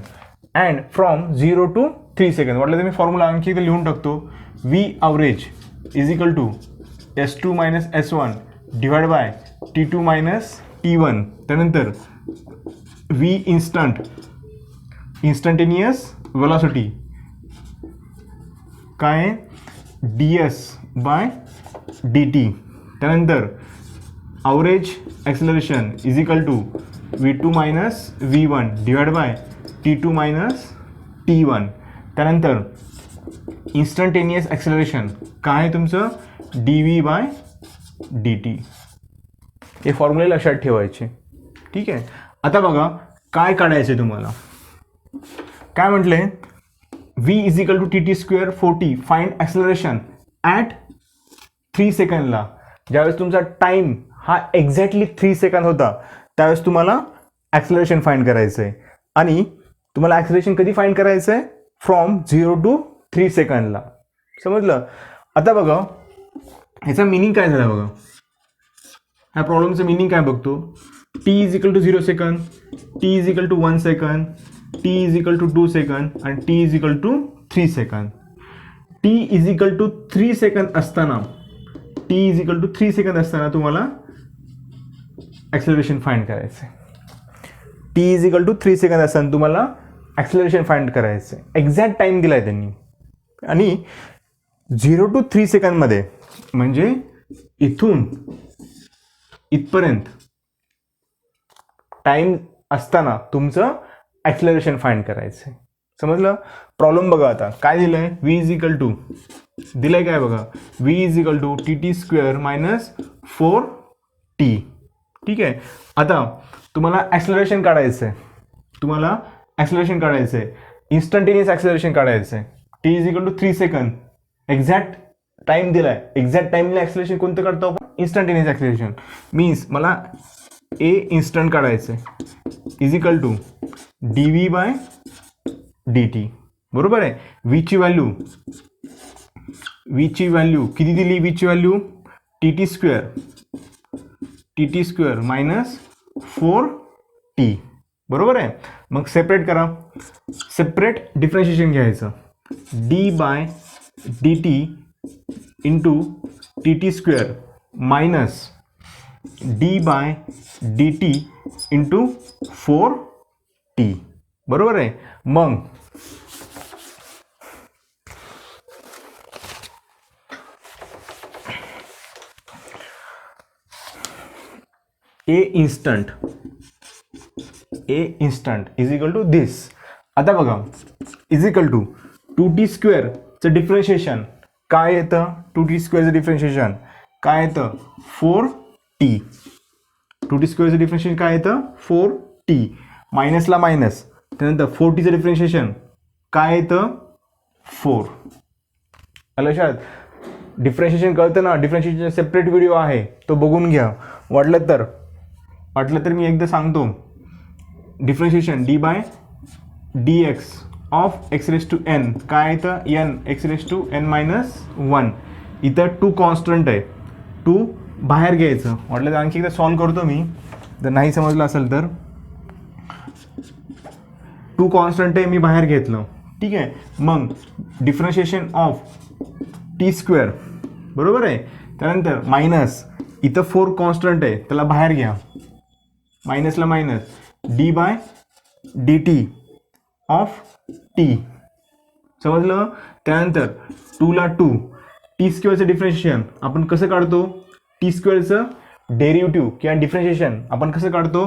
And from 0 to 3 second. वाटलं तर मी फॉर्म्युला आणखी इथे लिहून टाकतो. v average is equal to s2 minus s1 divide by t2 minus t1. त्यानंतर v इन्स्टंटेनियस वेलॉसिटी काय ds बाय dt. त्यानंतर average acceleration is equal to v2 minus v1 divide by t2 minus t1. त्यानंतर instantaneous acceleration काय आहे तुमचं, dv/dt. हे फॉर्म्युले लक्षात ठेवायचे. ठीक आहे. आता बघा काय काढायचं तुम्हाला. काय म्हटले, v = tt² 4t, find acceleration at 3 सेकंडला. ज्यावेळेस तुमचा टाईम हा एक्झॅक्टली 3 सेकंड होता त्यावेळेस तुम्हाला ॲक्सेलरेशन फाइंड करायचं आहे. आणि तुम्हाला ॲक्सेलरेशन कधी फाइंड करायचं आहे, फ्रॉम 0 to 3 सेकंडला. समजलं. आता बघा ह्याचा मिनिंग काय झाला बघा. ह्या प्रॉब्लेमचं मिनिंग काय बघतो, t = 0 second, t = 1 second, t = 2 second आणि t = 3 सेकंड. t = 3 सेकंड असताना तुम्हाला ॲक्सेलरेशन फाइंड करायचं आहे. t = 3 सेकंद असताना तुम्हाला ॲक्सेलरेशन फाइंड करायचं आहे. एक्झॅक्ट टाईम दिला आहे त्यांनी. आणि 0 to 3 सेकंडमध्ये म्हणजे इथून इथपर्यंत टाईम असताना तुमचं ॲक्सेलरेशन फाइंड करायचं आहे. समजलं. प्रॉब्लेम बघा आता काय दिलं आहे, v दिलं आहे काय बघा, v = tt² - 4t. ठीक आहे. आता तुम्हाला ॲक्सेलरेशन काढायचं आहे, इन्स्टंटेनियस ॲक्सेलरेशन काढायचं आहे. t = 3 सेकंड, एक्झॅक्ट टाईम दिला आहे. एक्झॅक्ट टाईमला ॲक्सेलरेशन कोणतं काढतो आपण, इन्स्टंटेनियस ॲक्सेलरेशन. मीन्स मला a इन्स्टंट काढायचं आहे = dv/dt. बरोबर आहे. v ची व्हॅल्यू किती दिली, v ची व्हॅल्यू tt² - 4t. बरोबर आहे. मग सेपरेट करा, सेपरेट डिफरन्शिएशन घ्यायचं, d/dt × tt² - d/dt × 4t. बरोबर आहे. मग a instant = this. आता बघा = 2t² चं डिफरन्शिएशन काय येतं, 2t² चं डिफरन्शिएशन काय येतं, 4t. 2t² चं डिफरन्शिएशन काय येतं, 4t. मायनसला मायनस, त्यानंतर 4t चं डिफरन्शिएशन काय येतं, 4. लक्षात. डिफरन्शिएशन कळतं ना, डिफरन्शिएशन सेपरेट व्हिडिओ आहे तो बघून घ्या. वाटलं तर मी एकदा सांगतो. डिफरन्शिएशन d/dx ऑफ x⁻n काय येतं, n x⁻n-1. इथं 2 कॉन्स्टंट आहे, 2 बाहेर घ्यायचं. वाटलं तर आणखी एकदा सॉल्व्ह करतो मी, जर नाही समजलं असेल तर. 2 कॉन्स्टंट आहे, मी बाहेर घेतलं. ठीक आहे. मग डिफरन्शिएशन ऑफ t², बरोबर आहे. त्यानंतर मायनस, इथं 4 कॉन्स्टंट आहे त्याला बाहेर घ्या, मायनसला मायनस, d/dt ऑफ t. समजलं. त्यानंतर 2 ला 2, t² चं डिफरन्शिएशन आपण कसं काढतो, t² चं डेरिव्हेटिव्ह किंवा डिफरन्शिएशन आपण कसं काढतो,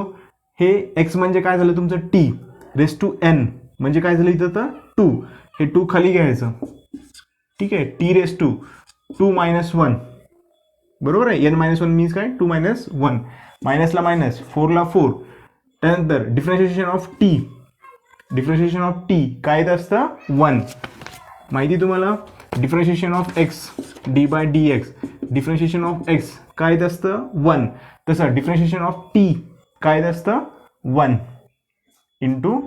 हे x म्हणजे काय झालं तुमचं, t⁻n म्हणजे काय झालं इथं तर 2. हे 2 खाली घ्यायचं. ठीक आहे. t⁻2 - 1. बरोबर आहे. n-1 मीन्स काय, 2 - 1. मायनसला मायनस, 4 ला 4. त्यानंतर डिफरन्शिएशन ऑफ t काय येत असतं, 1. माहिती तुम्हाला. Differentiation of x d/dx, differentiation of x काय येत असतं, 1. तसं डिफरन्शिएशन ऑफ t काय येत असतं, 1 ×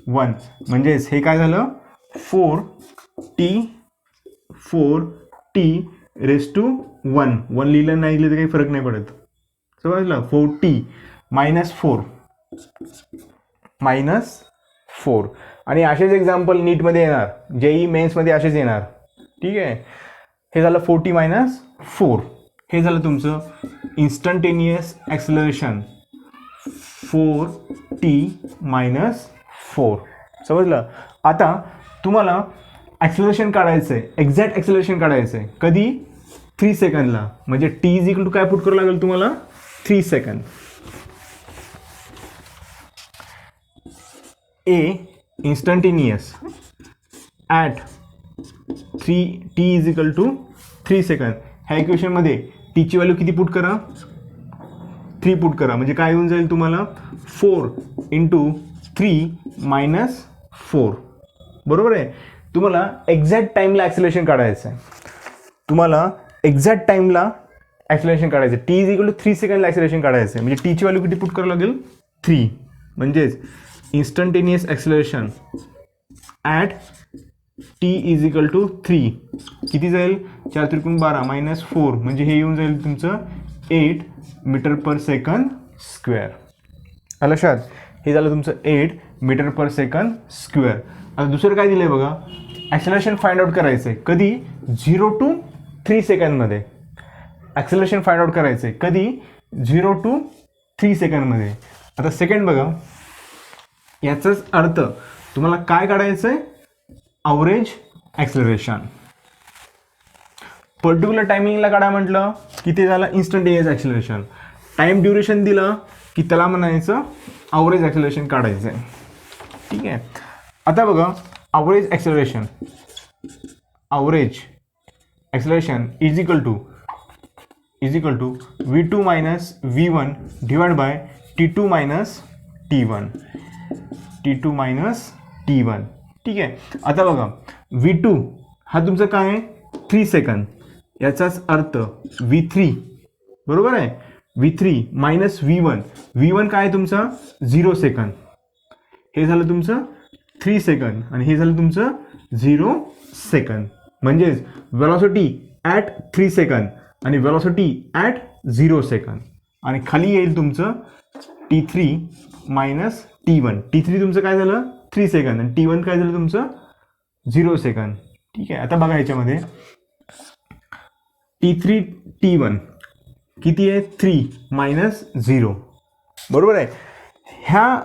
1. म्हणजेच हे काय झालं, 4t⁻1. 1 लिहिलं नाही लिहिलं तर काही फरक नाही पडत. समजलं. 4t - 4 आणि असेच एक्झाम्पल नीटमध्ये येणार, JEE मेन्समध्ये असेच येणार. ठीक आहे. हे झालं 4t - 4. हे झालं तुमचं इन्स्टंटेनियस ॲक्सेलरेशन 4t - 4. समजलं. आता तुम्हाला ॲक्सेलरेशन काढायचं आहे, एक्झॅक्ट ॲक्सेलरेशन काढायचं आहे कधी, 3 सेकंडला. म्हणजे t = काय पुट करावं लागेल तुम्हाला, 3 second. A instantaneous at 3 second. ह्या इक्वेशनमध्ये टीची व्हॅल्यू किती पुट करा? 3 पुट करा. म्हणजे काय येऊन जाईल तुम्हाला? 4 × 3 - 4. बरोबर आहे. तुम्हाला एक्झॅक्ट टाईमला ॲक्सिलरेशन काढायचं आहे. तुम्हाला एक्झॅक्ट टाईमला ॲक्सिलरेशन काढायचं आहे. t 3 सेकंडला ॲक्सिलरेशन काढायचं आहे. म्हणजे टीची व्हॅल्यू किती पुट करावं लागेल? 3. म्हणजेच इन्स्टंटेनियस ॲक्सिलरेशन ॲट t = 3 किती जाईल? 4 × 3 = 12 - 4 म्हणजे हे येऊन जाईल तुमचं 8 मीटर/सेकंद². आलं लक्षात? हे झालं तुमचं 8 मीटर/सेकंद². आता दुसरं काय दिलं आहे बघा, ॲक्सेलरेशन फाइंड आउट करायचं आहे. कधी? 0 to 3 सेकंदमध्ये ॲक्सेलरेशन फाइंड आउट करायचं आहे. कधी? 0 to 3 सेकंदमध्ये. आता सेकंड बघा, याचाच अर्थ तुम्हाला काय काढायचं आहे? Average acceleration. पर्टिक्युलर टायमिंगला काढा म्हटलं की ते झालं इन्स्टंटेनियस ॲक्सेलरेशन. टाईम ड्युरेशन दिलं की त्याला म्हणायचं ॲव्हरेज ॲक्सेलरेशन काढायचं आहे. ठीक आहे. आता बघा, average acceleration is equal to v2 - v1 divide by t2 - t1. ठीक आहे. आता बघा, v2 हा तुमचा काय आहे? 3 सेकंद. याचाच अर्थ v3 बरोबर आहे. v3 - v1 काय आहे तुमचा? 0 सेकंद. हे झालं तुमचं 3 सेकंद आणि हे झालं तुमचं 0 सेकंद. म्हणजेच वेलॉसिटी ॲट 3 सेकंद आणि वेलॉसिटी ॲट 0 सेकंद. आणि खाली येईल तुमचं t3 - t1. t3 तुमचं काय झालं? 3 सेकंद आणि t1 काय झालं तुमचं? 0 सेकंद. ठीक आहे. आता बघा याच्यामध्ये t3 t1 किती आहे? 3 - 0. बरोबर आहे. ह्या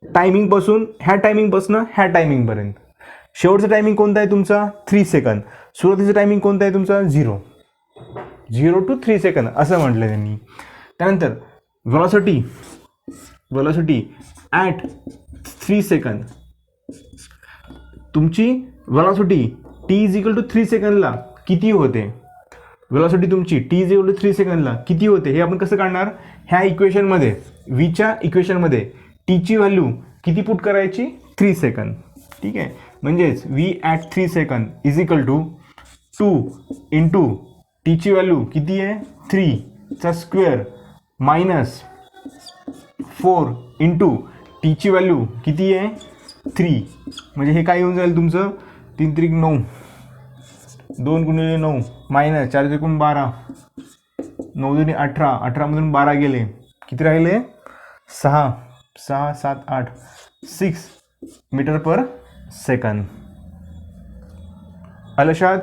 टायमिंगपासून ह्या टायमिंगपर्यंत शेवटचा टायमिंग कोणता आहे तुमचा? 3 सेकंद. सुरुवातीचा टायमिंग कोणता आहे तुमचा? 0 to 3 सेकंद असं म्हटलं त्यांनी. त्यानंतर वेलॉसिटी ॲट 3 सेकंद. तुमची वेलॉसिटी t = 3 सेकंदला किती होते? वेलॉसिटी तुमची t = 3 सेकंदला किती होते हे आपण कसं काढणार? ह्या इक्वेशनमध्ये, व्हीच्या इक्वेशनमध्ये टीची व्हॅल्यू किती पुट करायची? 3 सेकंद. ठीक आहे. म्हणजेच v at 3 second is equal to 2 × टीची व्हॅल्यू किती आहे? 3² मायनस 4 × टीची व्हॅल्यू किती आहे? 3. म्हणजे हे काय येऊन जाईल तुमचं? 3 × 3 = 9, 2 × 9 मायनस 4 × 3 = 12, 9 × 2 = 18, 18मधून 12 गेले, किती राहिले? 6, 6, 7, 8, 6 मीटर/सेकंद. लक्षात?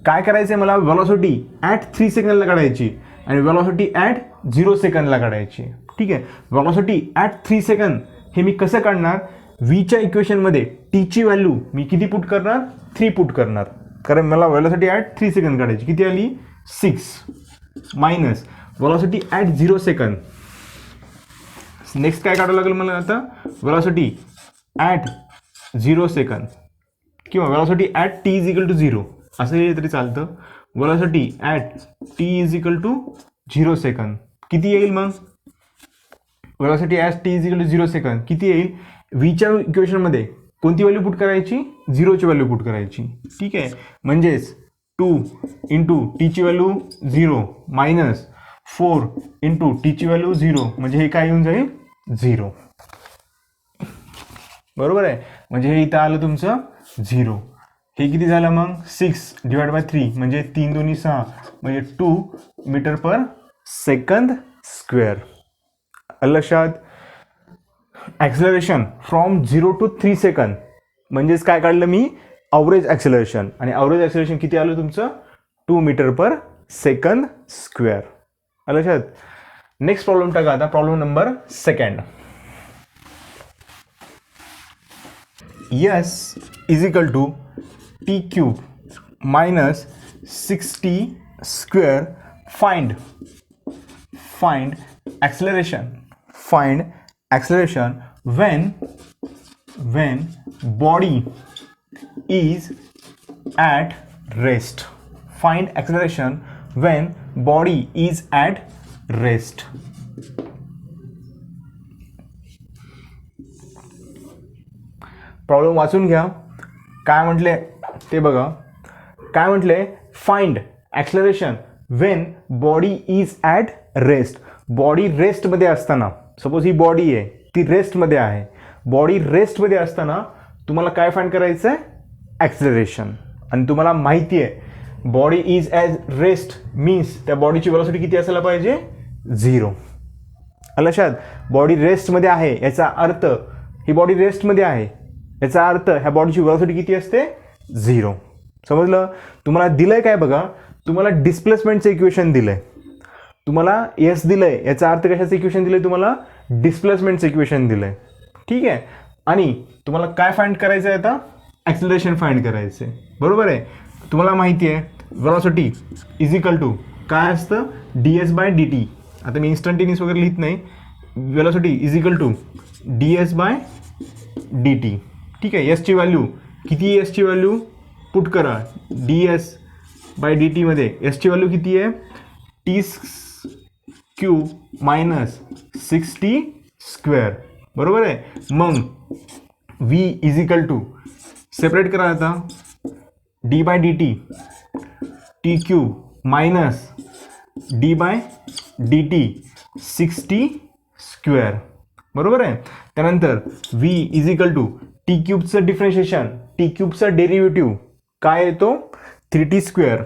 काय करायचं आहे मला? वेलॉसिटी ॲट 3 सेकंदला काढायची आणि वेलॉसिटी ॲट 0 सेकंदला काढायची. ठीक आहे. वेलॉसिटी ॲट 3 सेकंद हे मी कसं काढणार? व्हीच्या इक्वेशनमध्ये टीची व्हॅल्यू मी किती पुट करणार? 3 पुट करणार. कारण मला वेलॉसिटी ॲट 3 सेकंद काढायची. किती आली? 6 minus velocity at 0 second. Next काय काढावं लागेल मला आता? वेलॉसिटी ॲट 0 सेकंद किंवा वेलॉसिटी ॲट t = 0 असं लिहिलं तरी चालतं. वेलॉसिटी ॲट t = 0 सेकंद किती येईल मग? वेलॉसिटी ॲट t = 0 सेकंद किती येईल? व्हीच्या इक्वेशनमध्ये कोणती व्हॅल्यू पुट करायची? 0ची व्हॅल्यू पुट करायची. ठीक आहे. म्हणजेच 2 × टीची व्हॅल्यू 0 मायनस 4 × टीची व्हॅल्यू 0 म्हणजे हे काय येऊन जाईल? 0. बरोबर आहे. म्हणजे हे इथं आलं तुमचं 0. हे किती झालं मग? 6 / 3 म्हणजे 3 × 2 = 6 म्हणजे 2 मीटर/सेकंद². लक्षात? ॲक्सेलरेशन फ्रॉम 0 to 3 सेकंद म्हणजेच काय काढलं मी? Average acceleration. आणि ॲव्हरेज ॲक्सेलरेशन किती आलं तुमचं? 2 मीटर/सेकंद². लक्षात? नेक्स्ट प्रॉब्लेम टाका आता. Problem number 2. S = t³ minus 6t². Find acceleration when body is at rest. Find acceleration when body is at rest. Problem वाचून घ्या. काय म्हटले ते बघा. काय म्हटले, find acceleration when body is at rest. Body रेस्टमध्ये असताना, सपोज ही बॉडी आहे ती रेस्टमध्ये आहे, बॉडी रेस्टमध्ये असताना तुम्हाला काय फाइंड करायचं आहे, ॲक्सलरेशन. आणि तुम्हाला माहिती आहे body is as rest means त्या बॉडीची वेलोसिटी किती असायला पाहिजे, 0. लक्षात, बॉडी रेस्टमध्ये आहे याचा अर्थ ही बॉडी रेस्टमध्ये आहे याचा अर्थ ह्या बॉडीची वेलोसिटी किती असते, 0. समजलं. तुम्हाला दिलंय काय बघा, तुम्हाला डिस्प्लेसमेंटचं इक्वेशन दिलंय, तुम्हाला एस दिलंय, याचा अर्थ कशाचं इक्वेशन दिलंय, तुम्हाला डिस्प्लेसमेंटचं इक्वेशन दिलंय. ठीक आहे. आणि तुम्हाला काय फाइंड करायचं आहे आता, ॲक्सलरेशन फाइंड करायचं आहे. बरोबर आहे. तुम्हाला माहिती आहे वेलोसिटी इज इक्वल टू काय असतं, ds/dt. आता मी इन्स्टंटेनियस वगैरे लिहित नाही. Velocity is equal to ds/dt. ठीक आहे. एसची व्हॅल्यू किती आहे, एसची व्हॅल्यू पुट करा ds/dt मध्ये. एसची व्हॅल्यू किती आहे, t³ - 60². बरोबर आहे. मग v is equal to separate करा आता, d/dt t³ - d/dt 60². बरोबर आहे. त्यानंतर v is equal to t³ differentiation, t³ derivative काय येतो, 3t².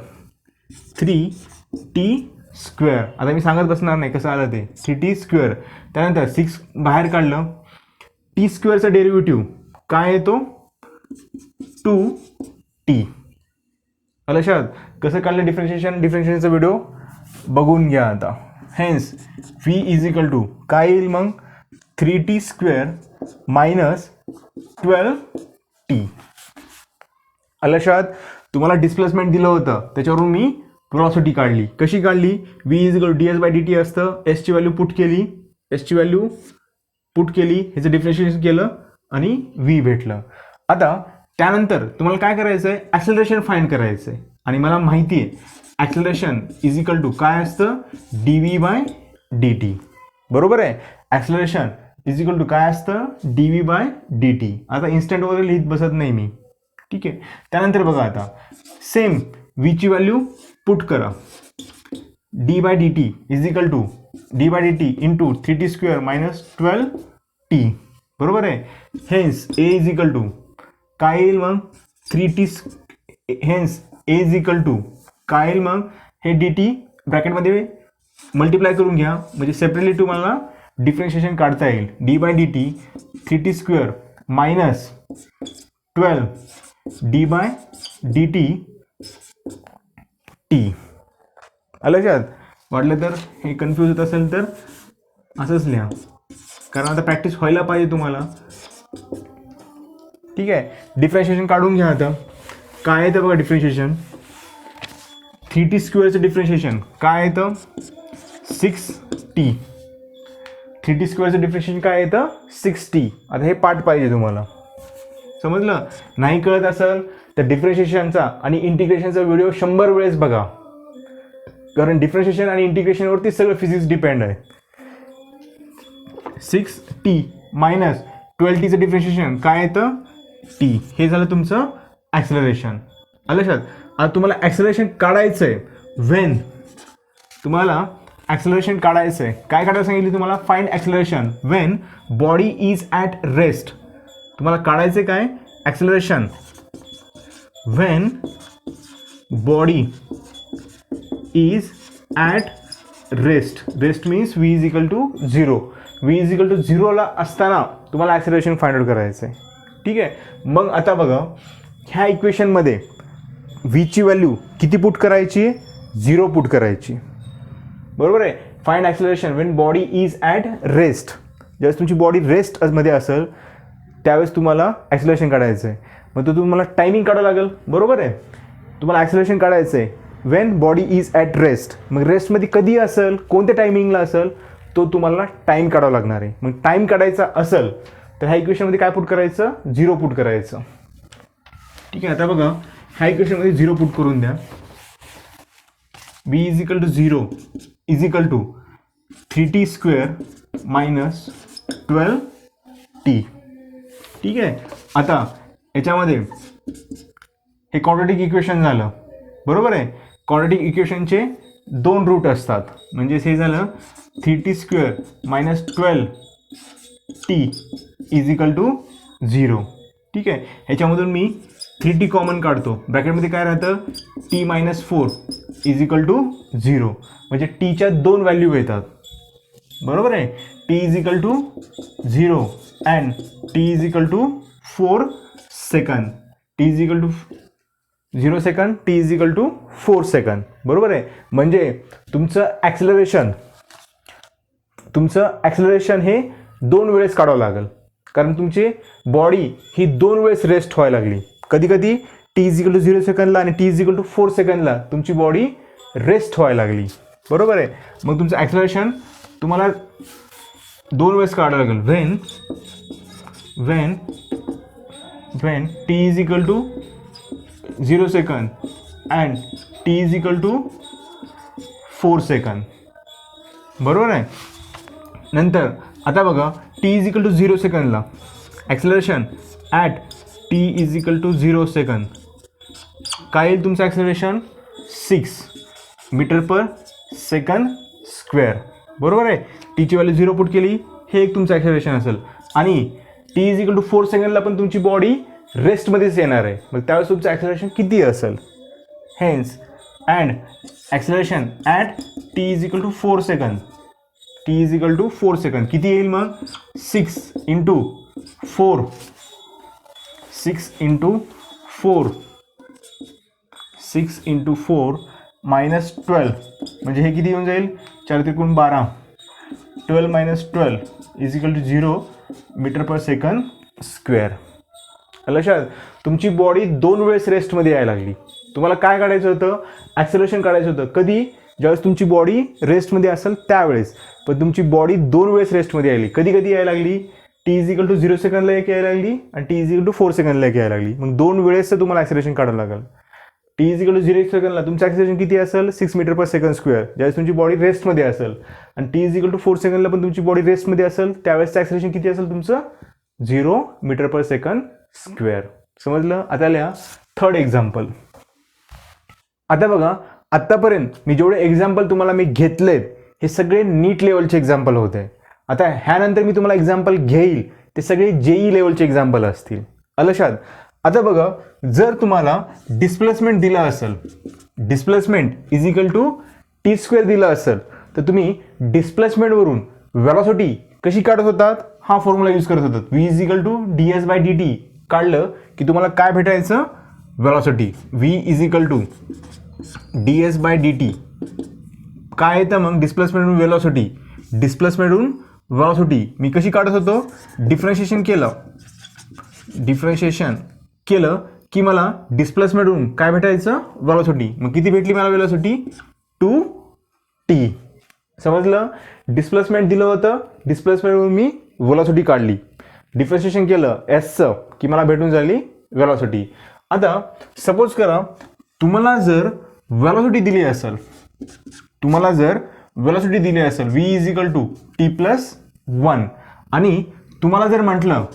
3t². आता मी सांगत बसणार नाही कसं आलं ते, 3t². त्यानंतर 6 बाहेर काढलं, t² डेरिव्हेटिव्ह काय येतो, 2t. लक्षात कसं काढलं डिफरन्शिएशन, डिफरन्शिएशनचा व्हिडिओ बघून घ्या आता. Hence v is equal to काय येईल मग, 3t² - 12t. लक्षात, तुम्हाला डिस्प्लेसमेंट दिलं होतं त्याच्यावरून मी वेलोसिटी काढली. कशी काढली, v is equal to ds/dt असतं, एसची व्हॅल्यू पुट केली, एसची व्हॅल्यू पुट केली, ह्याचं डिफरन्शिएशन केलं आणि v भेटलं. आता त्यानंतर तुम्हाला काय करायचं आहे, ॲक्सलरेशन फाइंड करायचं आहे. आणि मला माहिती आहे ॲक्सलरेशन इज इक्वल टू काय असतं, dv/dt. बरोबर आहे. ॲक्सलरेशन इज इक्वल टू काय असतं, dv/dt. आता इन्स्टंट वगैरे लिहित बसत नाही मी. ठीक आहे. त्यानंतर बघा आता सेम vची व्हॅल्यू पुट करा, d/dt is equal to d/dt into 3t² - 12t. बरोबर आहे. Hence a is equal to काय येईल मग, 3t. Hence a is equal to काय येईल मग, हे dt ब्रॅकेटमध्ये मल्टिप्लाय करून घ्या म्हणजे सेपरेटली तुम्हाला डिफरन्शिएशन काढता येईल. d/dt 3t² - 12 d/dt t. लक्षात, वाटलं तर हे कन्फ्यूज होत असेल तर असंच लिहा, कारण आता प्रॅक्टिस व्हायला पाहिजे तुम्हाला. ठीक आहे. डिफरन्शिएशन काढून घ्या आता. काय येतं बघा डिफरन्शिएशन, 3t² डिफरन्शिएशन काय येतं, 6t. 3t² डिफरन्शिएशन काय येतं, 6t. आता हे पाठ पाहिजे तुम्हाला. समजलं. नाही कळत असेल तर डिफरन्शिएशनचा आणि इंटिग्रेशनचा व्हिडिओ 100 वेळेस बघा, कारण डिफरन्शिएशन आणि इंटिग्रेशनवरती सगळं फिजिक्स डिपेंड आहे. 6t - 12tचं डिफरन्शिएशन काय येतं, t. हे झालं तुमचं ॲक्सलरेशन. लक्षात. आता तुम्हाला ॲक्सलरेशन काढायचं आहे वेन, तुम्हाला ॲक्सलरेशन काढायचं आहे. काय काढायला सांगितलं तुम्हाला, find acceleration when body is at rest. तुम्हाला काढायचं आहे काय, acceleration when body is at rest. Rest means v is equal to 0. v is equal to 0ला असताना तुम्हाला ॲक्सलरेशन फाइंड आउट करायचं आहे. ठीक आहे. मग आता बघा ह्या इक्वेशनमध्ये vची व्हॅल्यू किती पुट करायची, 0 पुट करायची. बरोबर आहे. Find acceleration when body is at rest. ज्यावेळेस तुमची बॉडी रेस्टमध्ये असेल त्यावेळेस तुम्हाला ॲक्सलरेशन काढायचं आहे. मग तो तुम्हाला टायमिंग काढावं लागेल. बरोबर आहे. तुम्हाला ॲक्सलरेशन काढायचं आहे Wien body is at rest. मग रेस्टमध्ये कधी असेल, कोणत्या टायमिंगला असेल, तो तुम्हाला टाईम काढावा लागणार आहे. मग टाईम काढायचा असेल तर ह्या इक्वेशनमध्ये काय पुट करायचं, 0 पुट करायचं. ठीक आहे. आता बघा ह्या इक्वेशनमध्ये 0 पुट करून द्या. b is equal to 0 is equal to 3t square minus 12t. ठीक आहे. आता याच्यामध्ये हे क्वाड्रॅटिक इक्वेशन झालं, बरोबर आहे. क्वाड्रॅटिक इक्वेशनचे 2 रूट असतात, म्हणजे हे झालं 3t square minus 12t is equal to 0. ठीक आहे. ह्याच्यामधून मी 3t कॉमन काढतो, ब्रॅकेटमध्ये काय राहतं t minus 4 is equal to 0, म्हणजे टीच्या 2 व्हॅल्यू येतात, बरोबर आहे. t is equal to 0 and t is equal to 4 second. t is equal to 0 second, t is equal to 4 second, बरोबर आहे. म्हणजे तुमचं ॲक्सेलरेशन हे 2 वेळेस काढावं लागेल, कारण तुमची बॉडी ही 2 वेळेस रेस्ट व्हायला लागली. कधी कधी t इज इक्वल टू 0 सेकंदला आणि t इज इक्वल टू 4 सेकंदला तुमची बॉडी रेस्ट व्हायला लागली, बरोबर आहे. मग तुमचं ॲक्सेलरेशन तुम्हाला 2 वेळेस काढावं लागेल. when t is equal to 0 second and t is equal to 4 second, बरोबर आहे. नंतर आता बघा t इज इक्वल टू 0 सेकंदला acceleration at t is equal to 0 second काय येईल तुमचं acceleration 6 metre per second square, बरोबर आहे. टीची व्हॅल्यू 0 पुट केली, हे एक तुमचं ॲक्सेलरेशन असेल. आणि t इज इक्वल टू 4 सेकंदला पण तुमची बॉडी रेस्टमध्येच येणार आहे, मग त्यावेळेस तुमचं ॲक्सेलरेशन किती असेल. Hence and acceleration at t is equal to 4 second, t is equal to 4 second किती येईल मग 6 इंटू 4 मायनस 12, म्हणजे हे किती येऊन जाईल 4 त्रिकोण 12, 12 minus 12 is equal to 0 metre per second square. लक्षात, तुमची बॉडी 2 वेळेस रेस्टमध्ये यायला लागली. तुम्हाला काय काढायचं होतं, ॲक्सेलरेशन काढायचं होतं. कधी, ज्यावेळेस तुमची बॉडी रेस्टमध्ये असेल त्यावेळेस, पण तुमची बॉडी 2 वेळेस रेस्टमध्ये यायली. कधी कधी यायला लागली t इज इक्वल टू 0 सेकंदला एक यायला लागली आणि t इज इक्वल टू 4 सेकंदला एक यायला लागली. मग 2 वेळेस तुम्हाला ॲक्सेलरेशन काढावं लागेल. t इज इक्वल टू 0 सेकंदला तुमचं ॲक्सेलरेशन किती असेल 6 मीटर पर सेकंद स्क्वेअर, ज्यावेळेस तुमची बॉडी रेस्टमध्ये असेल. आणि t इज इक्वल टू 4 सेकंदला पण तुमची बॉडी रेस्टमध्ये असेल, त्यावेळेस ॲक्सेलरेशन किती असेल तुमचं 0 मीटर पर सेकंद स्क्वेअर. समजलं. आता लिहा थर्ड एक्झाम्पल. आता बघा, आत्तापर्यंत मी जेवढे एक्झाम्पल तुम्हाला मी घेतलेत हे सगळे नीट लेवलचे एक्झाम्पल होते. आता ह्यानंतर मी तुम्हाला एक्झाम्पल घेईल ते सगळे जेई लेवलचे एक्झाम्पल असतील. लक्षात. आता बघा, जर तुम्हाला डिस्प्लेसमेंट दिला असेल, displacement is equal to T square दिला असेल, तर तुम्ही डिस्प्लेसमेंटवरून व्हेलॉसिटी कशी काढत होतात, हा फॉर्म्युला यूज करत होतात. v is equal to ds by dt काढलं की तुम्हाला काय भेटायचं, velocity. v is equal to ds by dt काय येतं मग, डिस्प्लेसमेंटवरून व्हेलॉसिटी. डिस्प्लेसमेंटवरून व्हेलॉसिटी मी कशी काढत होतो, डिफरन्शिएशन केलं की मला डिस्प्लेसमेंटवरून काय भेटायचं, व्हेलॉसिटी. मग किती भेटली मला व्हेलॉसिटी 2t. समजलं. डिस्प्लेसमेंट दिलं होतं, डिस्प्लेसमेंटवरून मी व्हेलॉसिटी काढली, डिफरन्शिएशन केलं एसचं की मला भेटून झाली व्हेलॉसिटी. आता सपोज करा तुम्हाला जर व्हेलॉसिटी दिली असेल, v is equal to T plus 1 आणि तुम्हाला जर म्हटलं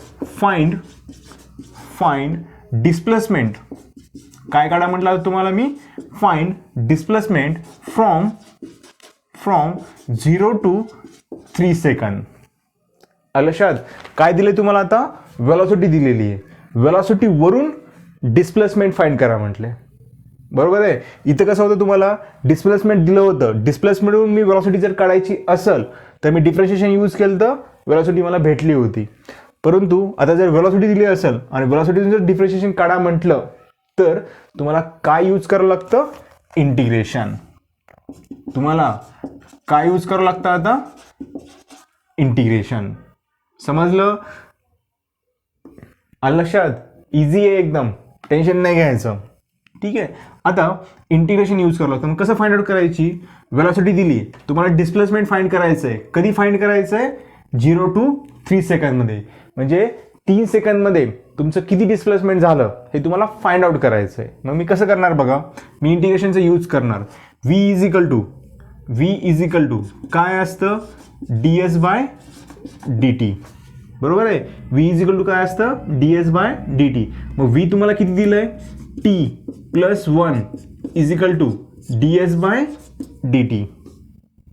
फाइंड डिस्प्लेसमेंट, काय काढा म्हटलं तुम्हाला मी, find displacement from 0 to 3 second. लक्षात. काय दिले तुम्हाला, आता व्हेलॉसिटी दिलेली आहे, व्हेलॉसिटीवरून डिस्प्लेसमेंट फाइंड करा म्हटले, बरोबर आहे. इथं कसं होतं, तुम्हाला डिस्प्लेसमेंट दिलं होतं, डिस्प्लेसमेंटवरून मी व्हेलॉसिटी जर काढायची असेल तर मी डिफरन्शिएशन यूज केलं तर व्हेलॉसिटी मला भेटली होती. परंतु आता जर व्हेलॉसिटी दिली असेल आणि व्हेलॉसिटीतून जर डिफरन्शिएशन काढा म्हटलं तर तुम्हाला काय यूज करावं लागतं, इंटिग्रेशन. तुम्हाला काय यूज करावं लागतं आता, इंटिग्रेशन. समजलं. लक्षात. इझी आहे एकदम, टेन्शन नाही घ्यायचं. ठीक आहे. आता इंटिग्रेशन यूज करावं लागतं. मग कसं फाइंड आउट करायची, व्हेलॉसिटी दिली, तुम्हाला डिस्प्लेसमेंट फाइंड करायचं आहे. कधी फाइंड करायचं आहे, 0 to 3 सेकंदमध्ये. म्हणजे 3 सेकंदमध्ये तुमचं किती डिस्प्लेसमेंट झालं हे तुम्हाला फाइंड आउट करायचं आहे. मग मी कसं करणार बघा, मी इंटिग्रेशनचं यूज करणार. v इज इक्वल टू काय असतं, ds बाय dt. बरोबर आहे. v इज इक्वल टू काय असतं, ds बाय dt. मग v तुम्हाला किती दिलंय, t plus 1 is equal to ds by dt.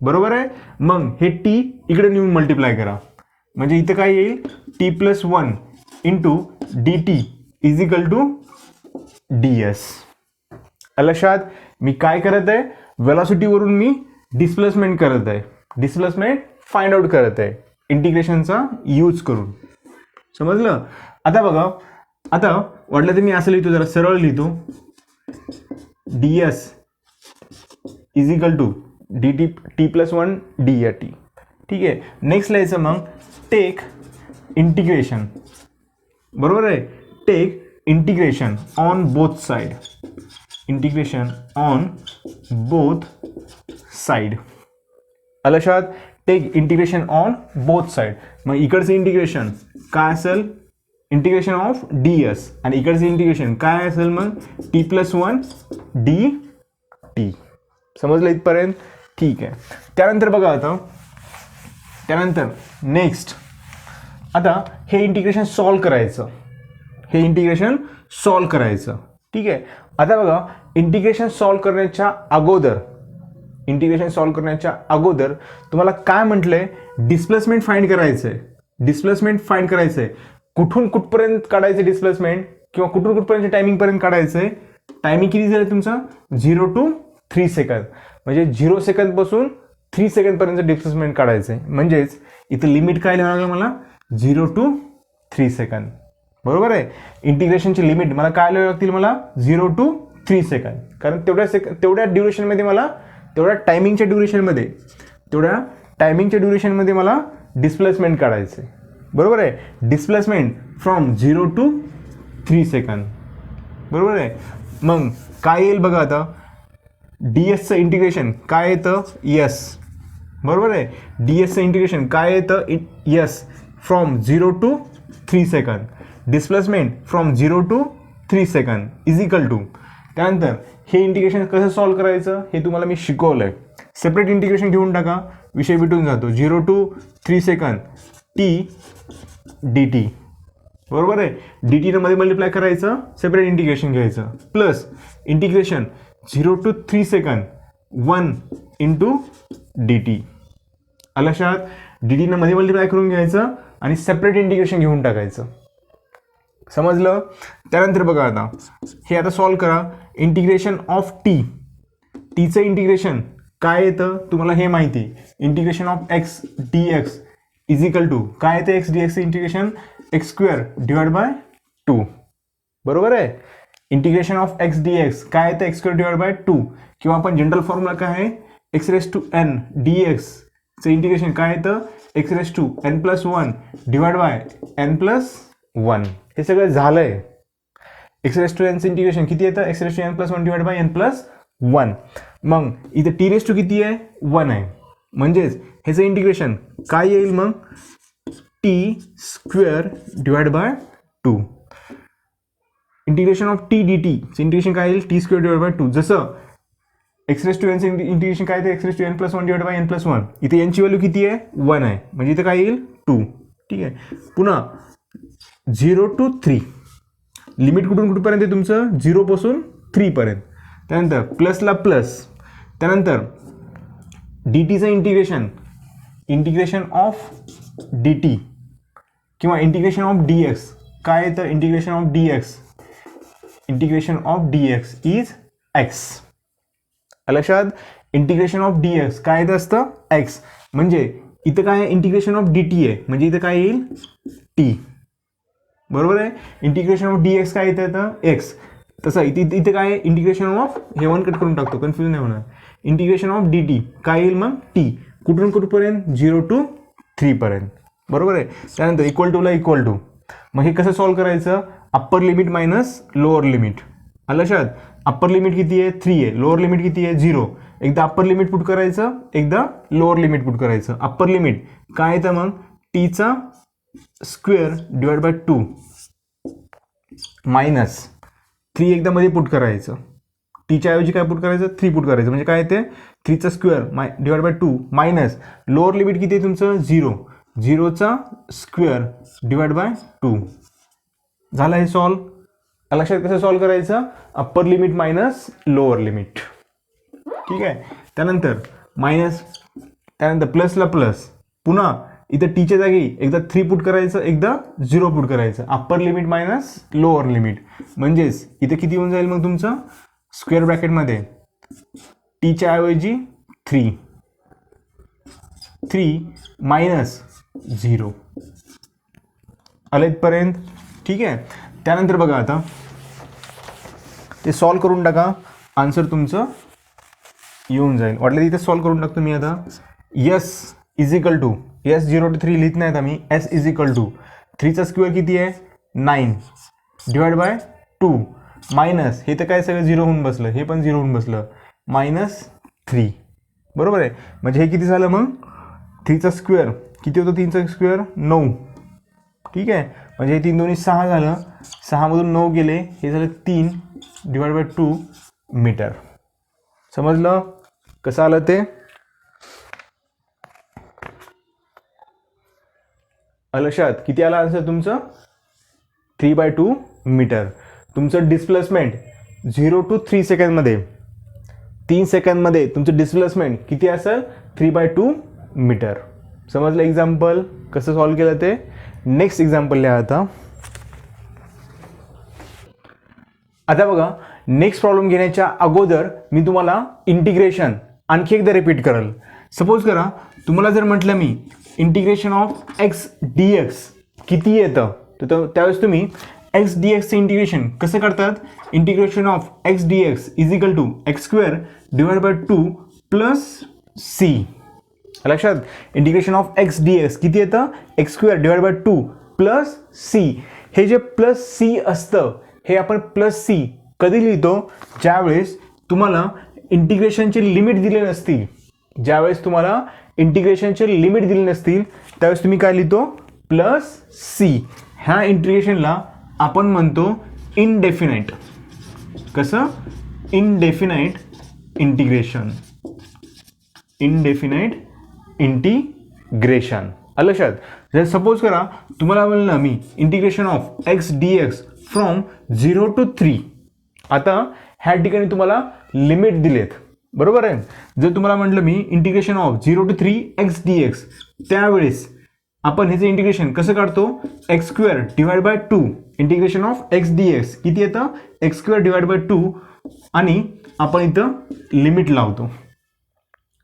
बरोबर आहे. मग हे t इकडे नेऊन मल्टिप्लाय करा, म्हणजे इथं काय येईल, t plus 1 into dt is equal to ds. लक्षात, मी काय करत आहे, वेलॉसिटीवरून मी डिस्प्लेसमेंट करत आहे, डिस्प्लेसमेंट फाइंड आउट करत आहे इंटिग्रेशनचा यूज करून. समजलं. आता बघा, आता वाटलं तर मी असं लिहितो, जरा सरळ लिहितो, ds is equal to dt t plus 1 dt. ठीक आहे. नेक्स्ट लिहायचं मग, टेक इंटिग्रेशन. बरोबर आहे. Take integration on both side, integration on both side. लक्षात, take integration on both side. मग इकडचं इंटिग्रेशन काय असेल, इंटिग्रेशन ऑफ ds, आणि इकडचं इंटिग्रेशन काय असेल मग, t प्लस 1 dt. समजलं इथपर्यंत. ठीक आहे. त्यानंतर बघा, आता त्यानंतर नेक्स्ट, आता हे इंटिग्रेशन सॉल्व करायचं, हे इंटिग्रेशन सॉल्व करायचं. ठीक आहे. आता बघा, इंटिग्रेशन सॉल्व करण्याच्या अगोदर, इंटिग्रेशन सॉल्व करण्याच्या अगोदर तुम्हाला काय म्हटलंय, डिस्प्लेसमेंट फाइंड करायचंय. डिस्प्लेसमेंट फाइंड करायचंय. कुठून कुठपर्यंत काढायचं डिस्प्लेसमेंट, किंवा कुठून कुठपर्यंत टायमिंग पर्यंत काढायचंय. टायमिंग किती झालं तुमचं, 0 to 3 सेकंद, म्हणजे 0 सेकंद पासून 3 सेकंद पर्यंत डिस्प्लेसमेंट काढायचंय. म्हणजेच इथं लिमिट काय लिहावं लागलं मला, 0 to 3 सेकंद. बरोबर आहे. इंटिग्रेशनची लिमिट मला काय लिहावी लागतील, मला 0 to 3 सेकंद, कारण तेवढ्या ड्युरेशनमध्ये मला, तेवढ्या टायमिंगच्या ड्युरेशनमध्ये मला डिस्प्लेसमेंट काढायचं आहे. बरोबर आहे. Displacement from 0 to 3 second. बरोबर आहे. मग काय येईल बघा, आता dsचं इंटिग्रेशन काय येतं, s. बरोबर आहे. dsचं इंटिग्रेशन काय येतं, s from 0 to 3 second. Displacement from 0 to 3 second is equal to. त्यानंतर हे इंटिग्रेशन कसं सॉल्व करायचं हे तुम्हाला मी शिकवलंय. सेपरेट इंटिग्रेशन घेऊन टाका, विषय मिटून जातो. 0 to 3 सेकंद t dt. बरोबर आहे. dt न मध्ये मल्टिप्लाय करायचं, सेपरेट इंटिग्रेशन घ्यायचं, plus integration 0 to 3 second 1 into dt. लक्षात, dt न मध्ये मल्टिप्लाय करून घ्यायचं आणि सेपरेट इंटिग्रेशन घेऊन टाकायचं. समजलं. त्यानंतर बघा, आता हे आता सॉल्व करा. इंटिग्रेशन ऑफ टीचं इंटिग्रेशन काय येतं तुम्हाला हे माहिती, integration of x dx is equal to काय येतं, x dx integration x square divide by 2. बरोबर आहे. इंटिग्रेशन ऑफ x dx काय येतं, x स्क्वेअर डिवाइड बाय 2, किंवा आपण जनरल फॉर्म्युला काय आहे, x raise to n dx चं इंटिग्रेशन काय येतं, x raise to n plus 1 divide by n plus 1. हे सगळं झालंय. x रेस टू n चं इंटिग्रेशन किती येतं, x raise to n plus 1 divide by n plus 1. मग इथे t रेस टू किती आहे, 1 आहे. म्हणजेच ह्याचं इंटिग्रेशन काय येईल मग, t square divide by 2. Integration of t dt चं इंटिग्रेशन काय येईल, t स्क्वेअर डिवाइड बाय 2. जसं x रेस टू n चं इंटिग्रेशन काय येतं, x raise to n plus 1 divide by n plus 1. इथे n ची व्हॅल्यू किती आहे, 1 आहे, म्हणजे इथे काय येईल 2. ठीक आहे. पुन्हा 0 to 3 लिमिट कुठून कुठपर्यंत आहे तुमचं, 0 पासून 3 पर्यंत. त्यानंतर प्लसला प्लस. त्यानंतर डीटीचं इंटिग्रेशन ऑफ dt किंवा इंटिग्रेशन ऑफ dx काय येतं, integration of dx is x. लक्षात, इंटिग्रेशन ऑफ dx काय येतं असतं, x. म्हणजे इथं काय इंटिग्रेशन ऑफ dt आहे, म्हणजे इथं काय येईल t. बरोबर आहे. इंटिग्रेशन ऑफ dx काय येतं, x. तसं इथे काय इंटिग्रेशन ऑफ, हे 1 कट करून टाकतो, कन्फ्युजन नाही होणार. इंटिग्रेशन ऑफ dt काय येईल मग, t. कुठून कुठपर्यंत, 0 to 3 पर्यंत. बरोबर आहे. त्यानंतर इक्वल टूला इक्वल टू. मग हे कसं सॉल्व करायचं, upper limit minus lower limit. लक्षात, अप्पर लिमिट किती आहे, 3 आहे, लोअर लिमिट किती आहे, 0. एकदा अप्पर लिमिट पुट करायचं, एकदा लोअर लिमिट पुट करायचं. अप्पर लिमिट काय येतं मग, टीचा स्क्वेअर डिवाइड बाय 2 मायनस 3 एकदा मध्ये पुट करायचं, टीच्या ऐवजी काय पुट करायचं 3 पुट करायचं, म्हणजे काय येते 3चा square divide by 2 minus lower limit किती आहे तुमचं 0, 0चा स्क्वेअर डिवाइड बाय 2. झालं हे सॉल्व. लक्षात कसं सॉल्व करायचं, upper limit minus lower limit. ठीक आहे. त्यानंतर मायनस, त्यानंतर प्लसला प्लस, पुन्हा इथं टीच्या जागी एकदा 3 पुट करायचं, एकदा 0 पुट करायचं, upper limit minus lower limit. म्हणजेच इथं किती होऊन जाईल मग तुमचं स्क्वेअर ब्रॅकेटमध्ये टीच्या ऐवजी 3 मायनस 0 आले इथपर्यंत. ठीक आहे. त्यानंतर बघा आता ते सॉल्व करून टाका, आन्सर तुमचं येऊन जाईल. वाटलं इथे सॉल्व करून टाकतो मी आता. S is equal to, S 0 to 3 लिहित नाहीत आम्ही, एस इज इक्वल टू 3चा स्क्वेअर किती आहे 9 डिवाइड बाय 2 मायनस, हे तर काय सगळं 0 होऊन बसलं, हे पण 0 होऊन बसलं, मायनस 3. बरोबर आहे. म्हणजे हे किती झालं मग 3चा स्क्वेअर किती होतं, 3चा स्क्वेअर 9. ठीक आहे. म्हणजे हे 3 दोन्ही 6 झालं, 6 मधून 9 गेले, हे झालं 3 डिवाइड बाय 2 मीटर. समजलं कसं आलं ते. लक्षात किती आला आन्सर तुमचं 3/2 मीटर. तुमचं डिस्प्लेसमेंट 0 to 3 सेकंडमध्ये, 3 सेकंडमध्ये तुमचं डिस्प्लेसमेंट किती असेल 3/2 मीटर. समजलं एक्झाम्पल कसं सॉल्व केलं ते. नेक्स्ट एक्झाम्पल लिहा आता बघा. नेक्स्ट प्रॉब्लेम घेण्याच्या अगोदर मी तुम्हाला इंटिग्रेशन आणखी एकदा रिपीट करेल. सपोज करा तुम्हाला जर म्हटलं मी integration of X D X किती येतं, तर त्यावेळेस तुम्ही एक्स डी एक्सचं इंटिग्रेशन कसं करतात, integration of X D X is equal to X square divide by 2 plus C. लक्षात integration of X D X किती येतं X square divide by 2 plus C. हे जे प्लस सी असतं हे आपण प्लस सी कधी लिहितो, ज्यावेळेस तुम्हाला इंटिग्रेशनचे लिमिट दिले नसतील, ज्यावेळेस तुम्हाला इंटिग्रेशनचे लिमिट दिले नसतील त्यावेळेस तुम्ही काय लिहितो प्लस सी. ह्या इंटिग्रेशनला आपण म्हणतो इनडेफिनाइट. कसं इनडेफिनाइट इंटिग्रेशन, इनडेफिनाइट इंटिग्रेशन. लक्षात जर सपोज करा तुम्हाला म्हणलं मी integration of X D X from 0 to 3. आता ह्या ठिकाणी तुम्हाला लिमिट दिलेत, बरोबर आहे. जर तुम्हाला म्हटलं मी integration of 0 to 3 X D X, त्यावेळेस आपण ह्याचं इंटिग्रेशन कसं काढतो X square divide by 2. Integration of X D X किती येतं एक्स स्क्वेअर डिवाइड बाय 2 आणि आपण इथं लिमिट लावतो.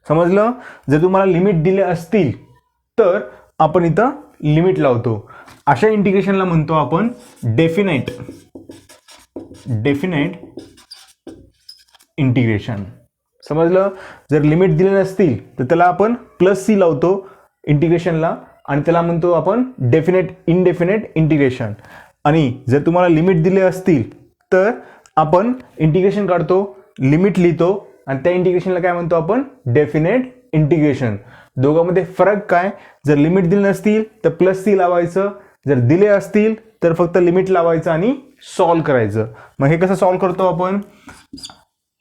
समजलं. जर तुम्हाला लिमिट दिले असतील तर आपण इथं लिमिट लावतो. अशा इंटिग्रेशनला म्हणतो आपण डेफिनाइट इंटिग्रेशन. समजलं. जर लिमिट दिले नसतील तर त्याला आपण प्लस सी लावतो इंटिग्रेशनला आणि त्याला म्हणतो आपण इनडेफिनेट इंटिग्रेशन. आणि जर तुम्हाला लिमिट दिले असतील तर आपण इंटिग्रेशन काढतो, लिमिट लिहितो आणि त्या इंटिग्रेशनला काय म्हणतो आपण डेफिनेट इंटिग्रेशन. दोघांमध्ये फरक काय, जर लिमिट दिली नसतील तर प्लस सी लावायचं, जर दिले असतील तर फक्त लिमिट लावायचं आणि सॉल्व करायचं. मग हे कसं सॉल्व करतो आपण,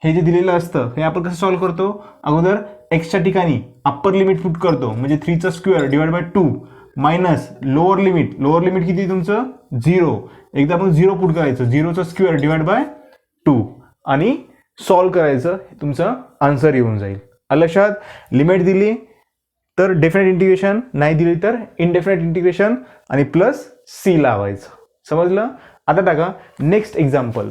हे जे दिलेलं असतं हे आपण कसं सॉल्व करतो, अगोदर एक्सच्या ठिकाणी अप्पर लिमिट पुट करतो, म्हणजे 3चा square divide by 2 minus lower limit किती तुमचं 0, एकदा आपण 0 पुट करायचं, 0चा स्क्वेअर डिवाइड बाय 2 आणि सॉल्व करायचं, तुमचं आन्सर येऊन जाईल. लक्षात. लिमिट दिली तर डेफिनेट इंटिग्रेशन, नाही दिली तर इनडेफिनेट इंटिग्रेशन आणि प्लस सी लावायचं. समजलं. आता टाका नेक्स्ट एक्झाम्पल.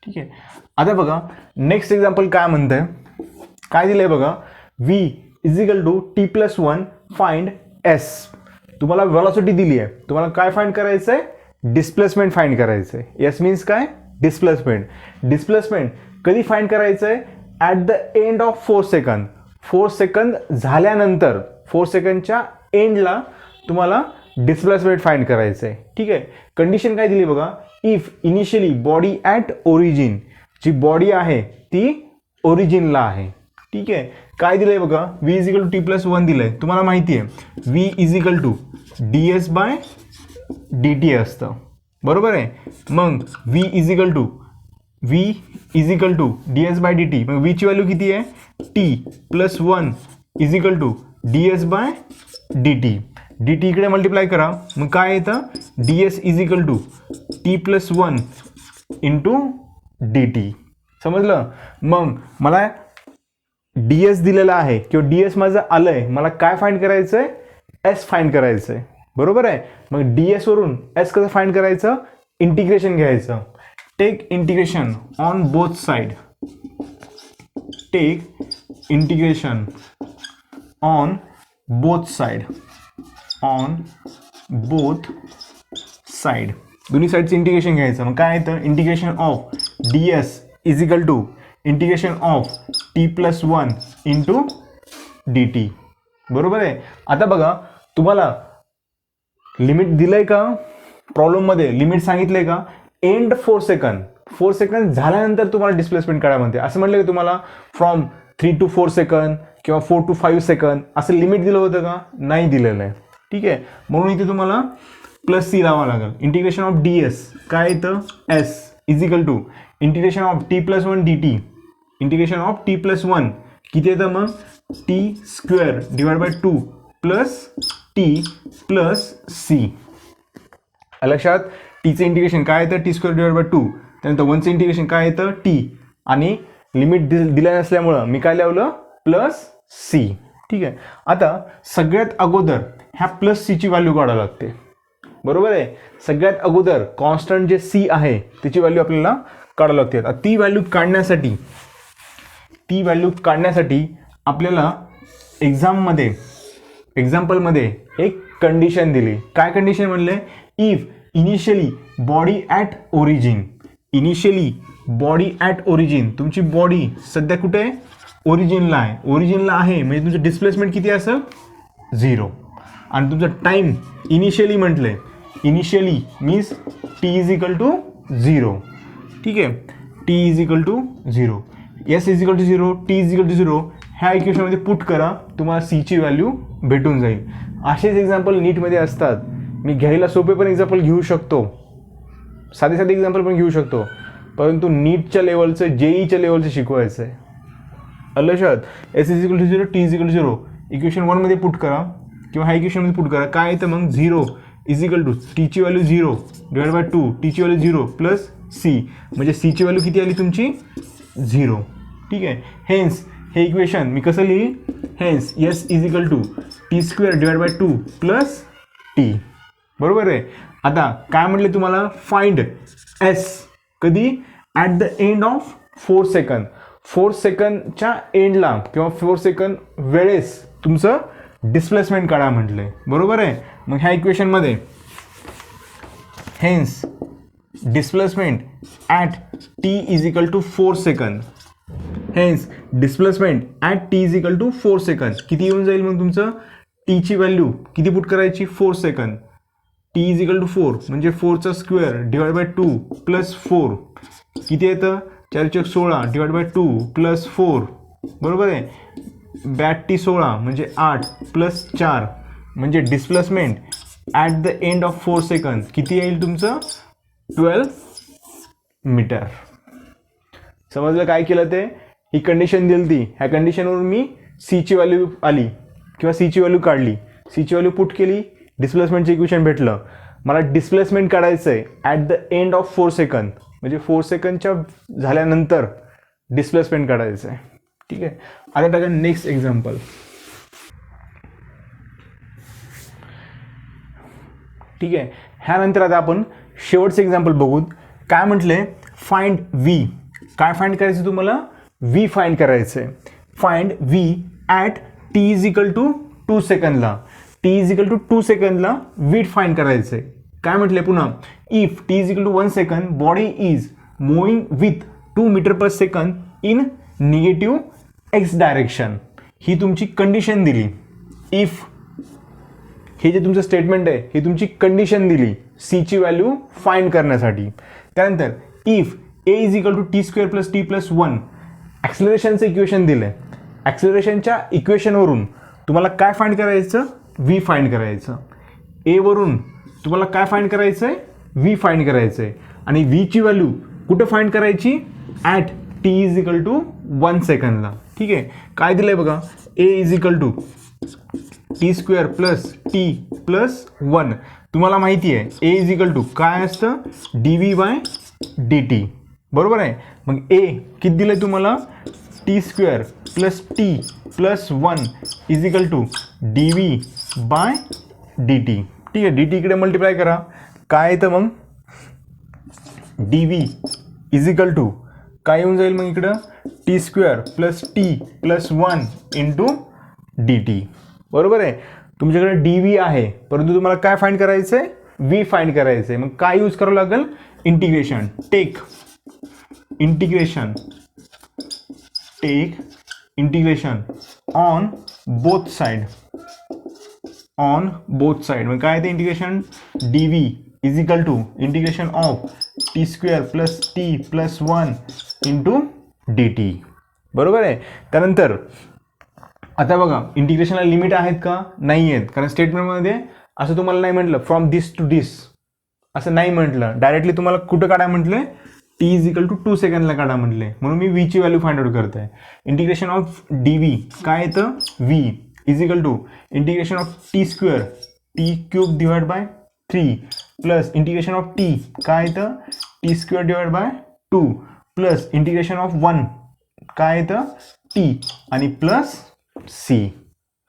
ठीक आहे. आता बघा नेक्स्ट एक्झाम्पल काय म्हणतंय, काय दिलंय बघा, v is equal to T plus 1 find s. तुम्हाला व्हेलॉसिटी दिली आहे, तुम्हाला काय फाइंड करायचंय डिस्प्लेसमेंट फाइंड करायचंय. एस मीन्स काय डिस्प्लेसमेंट कधी फाइंड करायचंय at the end of 4 second. 4 second झाल्यानंतर 4 सेकंदच्या एंडला तुम्हाला डिस्प्लेसमेंट फाइंड करायचंय. ठीक आहे. कंडिशन काय दिली बघा, if initially body at origin, जी बॉडी आहे ती ओरिजिनला आहे. ठीक आहे. काय दिलंय बघा, v is equal to T plus one दिलंय. तुम्हाला माहिती आहे v is equal to d s by d t असतं, बरोबर आहे. मग v is equal to d s by d t. मग v ची व्हॅल्यू किती आहे, t plus one is equal to d s by d t. D t इकडे multiply करा, मग काय येतं, d s is equal to T plus one into d T. समजलं. मग मला डी एस दिलेला आहे किंवा डी एस माझं आलंय, मला काय फाइंड करायचं आहे, एस फाइंड करायचं आहे, बरोबर आहे. मग डी एस वरून एस कसं फाइंड करायचं, इंटिग्रेशन घ्यायचं. Take integration on both side, take integration on both side, on both side, दोन्ही साईडचं इंटिग्रेशन घ्यायचं. मग काय येतं, integration of d s is equal to integration of t plus one into d t, बरोबर आहे. आता बघा, तुम्हाला लिमिट दिलंय का, प्रॉब्लेममध्ये लिमिट सांगितलंय का, एंड 4 सेकंड, 4 सेकंड झाल्यानंतर तुम्हाला डिस्प्लेसमेंट काढा म्हणते. असं म्हटलं की तुम्हाला फ्रॉम 3 to 4 सेकंड किंवा 4 to 5 सेकंड असं लिमिट दिलं होतं का, नाही दिलेलं आहे. ठीक आहे. म्हणून इथे तुम्हाला प्लस सी लावावं लागेल. इंटिग्रेशन ऑफ डी एस काय येतं, s is equal to integration of t plus one d t. Integration of t plus one किती येतं मग, t square divide by 2 plus T plus C. लक्षात, टीचं इंटिग्रेशन काय येतं, टी स्क्वेअर डिवाइड बाय 2. त्यानंतर वनचं इंटिग्रेशन काय येतं, टी, आणि लिमिट दिल्या नसल्यामुळं मी काय लावलं, प्लस सी. ठीक आहे. आता सगळ्यात अगोदर ह्या प्लस सीची व्हॅल्यू काढावी लागते, बरोबर आहे. सगळ्यात अगोदर कॉन्स्टंट जे सी आहे त्याची व्हॅल्यू आपल्याला काढावी लागते. आता ती व्हॅल्यू काढण्यासाठी आपल्याला एक्झाम्पलमध्ये एक कंडिशन दिली. काय कंडिशन म्हणले, if initially body at origin, तुमची बॉडी सध्या कुठे आहे, ओरिजिनला आहे, म्हणजे तुमचं डिस्प्लेसमेंट किती असेल, 0. आणि तुमचा टाइम इनिशियली म्हटलंय, initially means t is equal to 0. ठीक आहे. T is equal to 0, s is equal to 0, t is equal to 0. ह्या इक्वेशनमध्ये पुट करा, तुम्हाला सीची व्हॅल्यू भेटून जाईल. असेच एक्झाम्पल नीटमध्ये असतात. मी घ्यायला सोपे पण एक्झाम्पल घेऊ शकतो, साधे एक्झाम्पल पण घेऊ शकतो, परंतु नीटच्या लेवलचं, जेईच्या लेवलचं शिकवायचं आहे. लक्षात, s is equal to 0, t is equal to 0 equation 1 मध्ये पुट करा किंवा ह्या इक्वेशनमध्ये पुट करा. काय येतं मग, 0 इज इक्वल टू टीची व्हॅल्यू 0 डिवाइड बाय 2, टीची व्हॅल्यू 0 प्लस सी, म्हणजे सीची व्हॅल्यू किती आली तुमची, 0. ठीक आहे. हेन्स हे इक्वेशन मी कसं लिहिली, hence s is equal to T square divide by 2 plus t, बरोबर आहे. आता काय म्हटले तुम्हाला, फाइंड एस कधी, at the end of 4 second. 4 सेकंडच्या एंडला किंवा 4 सेकंड वेळेस तुमचं डिस्प्लेसमेंट काढा म्हटलंय, बरोबर आहे. मग ह्या इक्वेशनमध्ये hence displacement at T is equal to 4 second, hence displacement at T is equal to 4 second किती येऊन जाईल मग तुमचं, टीची व्हॅल्यू किती पुट करायची, 4 second. T is equal to 4 म्हणजे 4चा स्क्वेअर डिवाइड बाय 2 प्लस 4 किती येतं, 4 चौक 16 डिवाइड बाय 2 प्लस 4, बरोबर आहे. बॅट टी 16 म्हणजे 8 प्लस 4 म्हणजे displacement at the end of 4 second किती येईल तुमचं, 12 मीटर. समजलं काय केलं ते, ही कंडिशन दिली ती, ह्या कंडिशनवरून मी सीची व्हॅल्यू आली किंवा सीची व्हॅल्यू काढली, सीची व्हॅल्यू पुट केली, डिस्प्लेसमेंटचं इक्वेशन भेटलं. मला डिस्प्लेसमेंट काढायचं आहे at the end of 4 second, म्हणजे 4 सेकंडच्या झाल्यानंतर डिस्प्लेसमेंट काढायचं आहे. ठीक आहे. आता टाका नेक्स्ट एक्झाम्पल. ठीक आहे. ह्यानंतर आता आपण शेवटचं एक्झाम्पल बघू. काय म्हटलंय, फाइंड व्ही. काय फाइंड करायचं तुम्हाला, व्ही फाइंड करायचं आहे. Find V at T is equal to 2 सेकंडला. टी इज इक्वल टू 2 सेकंडला व्ही फाइंड करायचं आहे. काय म्हटलंय पुन्हा, if T is equal to 1 second body is moving with 2 metre per second in negative X direction. ही तुमची कंडिशन दिली. इफ हे जे तुमचं स्टेटमेंट आहे ही तुमची कंडिशन दिली सीची व्हॅल्यू फाइंड करण्यासाठी. त्यानंतर if A is equal to T square plus T plus 1 ॲक्सिलरेशनचं इक्वेशन दिलं आहे. ॲक्सिलरेशनच्या इक्वेशनवरून तुम्हाला काय फाइंड करायचं? व्ही फाइंड करायचं. एवरून तुम्हाला काय फाइंड करायचं आहे? व्ही फाइंड करायचं आहे. आणि व्हीची व्हॅल्यू कुठं फाइंड करायची? At T is equal to 1 सेकंदला. ठीक आहे. काय दिलं आहे बघा, A is equal to T square plus T plus 1. तुम्हाला माहिती आहे ए इज इक्वल टू काय असतं? D v by d t. बरोबर आहे. मग ए किती दिलं आहे तुम्हाला? T square plus T plus 1 is equal to d v by d t. ठीक आहे. डी टी इकडे मल्टिप्लाय करा. काय येतं मग? D v is equal to काय येऊन जाईल मग इकडं? T square plus T plus 1 into d t. बरोबर आहे. तुमच्याकडे डी व्ही आहे, परंतु तुम्हाला काय फाइंड करायचं आहे? व्ही फाइंड करायचं आहे. मग काय यूज करावं लागेल? Integration. Take integration on both side. मग काय ते integration? D v is equal to integration of t square plus T plus 1 into d t. बरोबर आहे. त्यानंतर आता बघा, इंटिग्रेशनला लिमिट आहेत का? नाही आहेत. कारण स्टेटमेंटमध्ये असं तुम्हाला नाही म्हटलं फ्रॉम दिस टू दिस, असं नाही म्हटलं. डायरेक्टली तुम्हाला कुठं काढा म्हटलं? टी इज इक्वल टू 2 सेकंदला काढा म्हटले. म्हणून मी व्हीची व्हॅल्यू फाइंड आउट करत आहे. इंटिग्रेशन ऑफ डी व्ही काय येतं? V is equal to integration of t square t cube divide by 3 plus integration of t काय येतं? T square divide by 2 plus integration of 1 काय येतं? टी आणि plus C.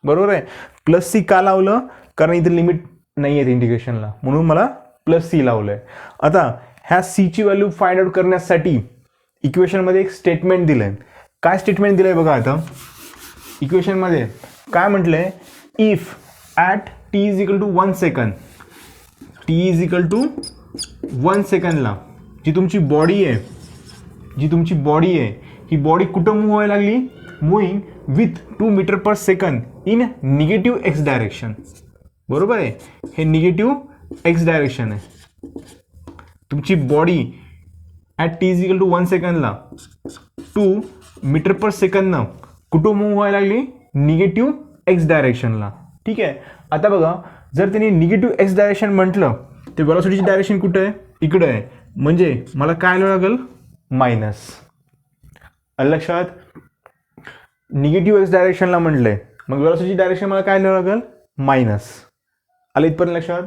बरोबर आहे. प्लस सी का लावलं? कारण इथे लिमिट नाही आहे इंटिग्रेशनला, म्हणून मला प्लस सी लावलं आहे. आता ह्या सीची व्हॅल्यू फाइंड आउट करण्यासाठी इक्वेशनमध्ये एक स्टेटमेंट दिलं आहे. काय स्टेटमेंट दिलं आहे बघा. आता इक्वेशनमध्ये काय म्हटलं आहे? If at T is equal to 1 second, T is equal to 1 सेकंदला जी तुमची बॉडी आहे, ही बॉडी कुठं मूव्ह व्हायला लागली? Moving with 2 metre per second in negative X direction. बरोबर आहे. हे निगेटिव्ह एक्स डायरेक्शन आहे. तुमची body at T is equal to 1 सेकंदला 2 मीटर पर सेकंदनं कुठं मूव्ह व्हायला लागली? निगेटिव्ह एक्स डायरेक्शनला. ठीक आहे. आता बघा, जर त्यांनी निगेटिव्ह एक्स डायरेक्शन म्हटलं तर वेलॉसिटीची डायरेक्शन कुठं आहे? इकडं आहे. म्हणजे मला काय लिहावं लागेल? मायनस. लक्षात? निगेटिव्ह एक्स डायरेक्शनला म्हटलंय, मग वेलॉसिटीची डायरेक्शन मला काय लिहावं लागेल? मायनस. आलं इथपर्यंत लक्षात?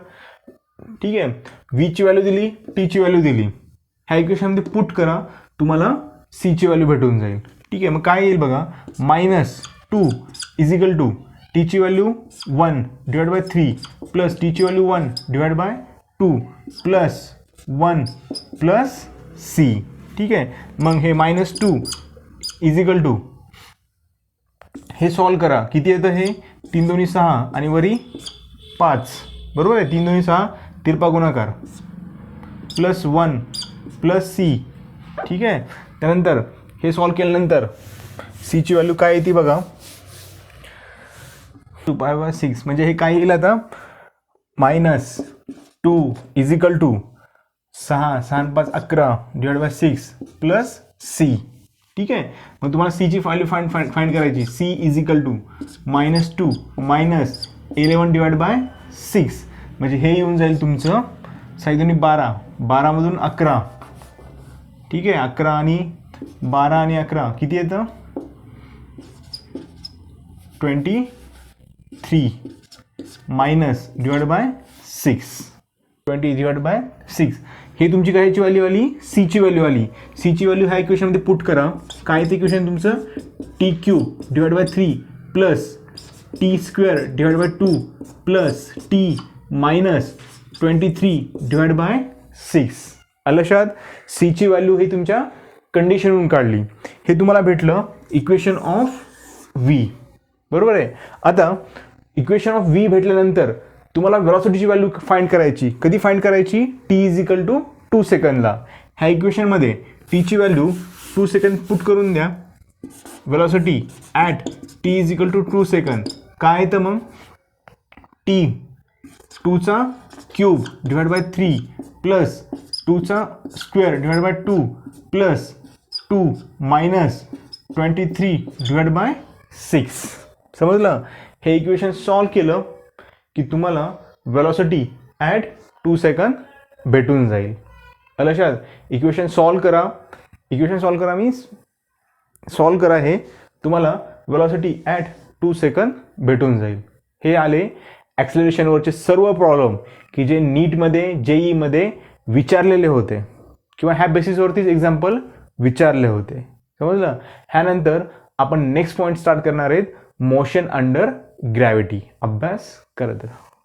ठीक आहे. व्हीची व्हॅल्यू दिली, टीची व्हॅल्यू दिली. ह्या इक्वेशनमध्ये पुट करा, तुम्हाला सीची व्हॅल्यू भेटून जाईल. ठीक आहे. मग काय येईल बघा? -2 इज इक्वल टू टीची व्हॅल्यू 1 डिवाइड बाय 3 प्लस टीची value 1 divide by 2 plus 1 plus c. ठीक आहे. मग हे -2 इज इक्वल टू हे सॉल्व करा. किती येतं हे? 3 2 6 आणि वरी 5. बरोबर आहे. 3 2 6 तिरपा गुणाकार प्लस 1 प्लस सी. ठीक आहे. त्यानंतर हे सॉल्व केल्यानंतर सीची व्हॅल्यू काय येते बघा? 2π/6. म्हणजे हे काय येईल आता? -2 is equal to 6 6 5 11 divide by 6 plus c. ठीक आहे. मग तुम्हाला सीची व्हॅल्यू फाइंड करायची. C is equal to -2 minus 11 divide by 6. म्हणजे हे येऊन जाईल तुमचं 6 2 12, 12 मधून 11. ठीक आहे. 11 आणि 12 आणि 11 किती येतं? 23 minus divide by 6. 20 divide by 6. हे तुमची कायची व्हॅल्यू आली? सीची व्हॅल्यू आली. सीची व्हॅल्यू ह्या इक्वेशनमध्ये पुट करा. काय ते इक्वेशन तुमचं? T cube divide by 3 plus T square divide by 2 plus T minus 23 divide by 6. आलं लक्षात? सीची व्हॅल्यू ही तुमच्या कंडिशनवरून काढली. हे तुम्हाला भेटलं इक्वेशन ऑफ व्ही. बरोबर आहे. आता इक्वेशन ऑफ व्ही भेटल्यानंतर तुम्हाला वेलॉसिटीची व्हॅल्यू फाइंड करायची. कधी फाइंड करायची? टी इज इक्वल टू 2 सेकंदला. ह्या इक्वेशनमध्ये टीची व्हॅल्यू 2 सेकंद पुट करून द्या. Velocity at T is equal to 2 second काय येतं मग? टी 2चा क्यूब डिवाइड बाय 3 प्लस 2चा square divide by 2 plus 2 minus 23/6. समजलं. हे इक्वेशन सॉल्व केलं की तुम्हाला वेलॉसिटी ॲट 2 सेकंद भेटून जाईल. लक्षात. इक्वेशन सॉल्व करा मीन्स सॉल्व करा, हे तुम्हाला वेलॉसिटी ॲट 2 सेकंद भेटून जाईल. हे आले ॲक्सेलरेशनवरचे सर्व प्रॉब्लेम की जे नीटमध्ये JEEमध्ये विचारलेले होते किंवा ह्या बेसिसवरतीच एक्झाम्पल विचारले होते. समजलं. ह्यानंतर आपण नेक्स्ट पॉईंट स्टार्ट करणार आहेत, मोशन अंडर ग्रॅव्हिटी. अभ्यास करत राहा.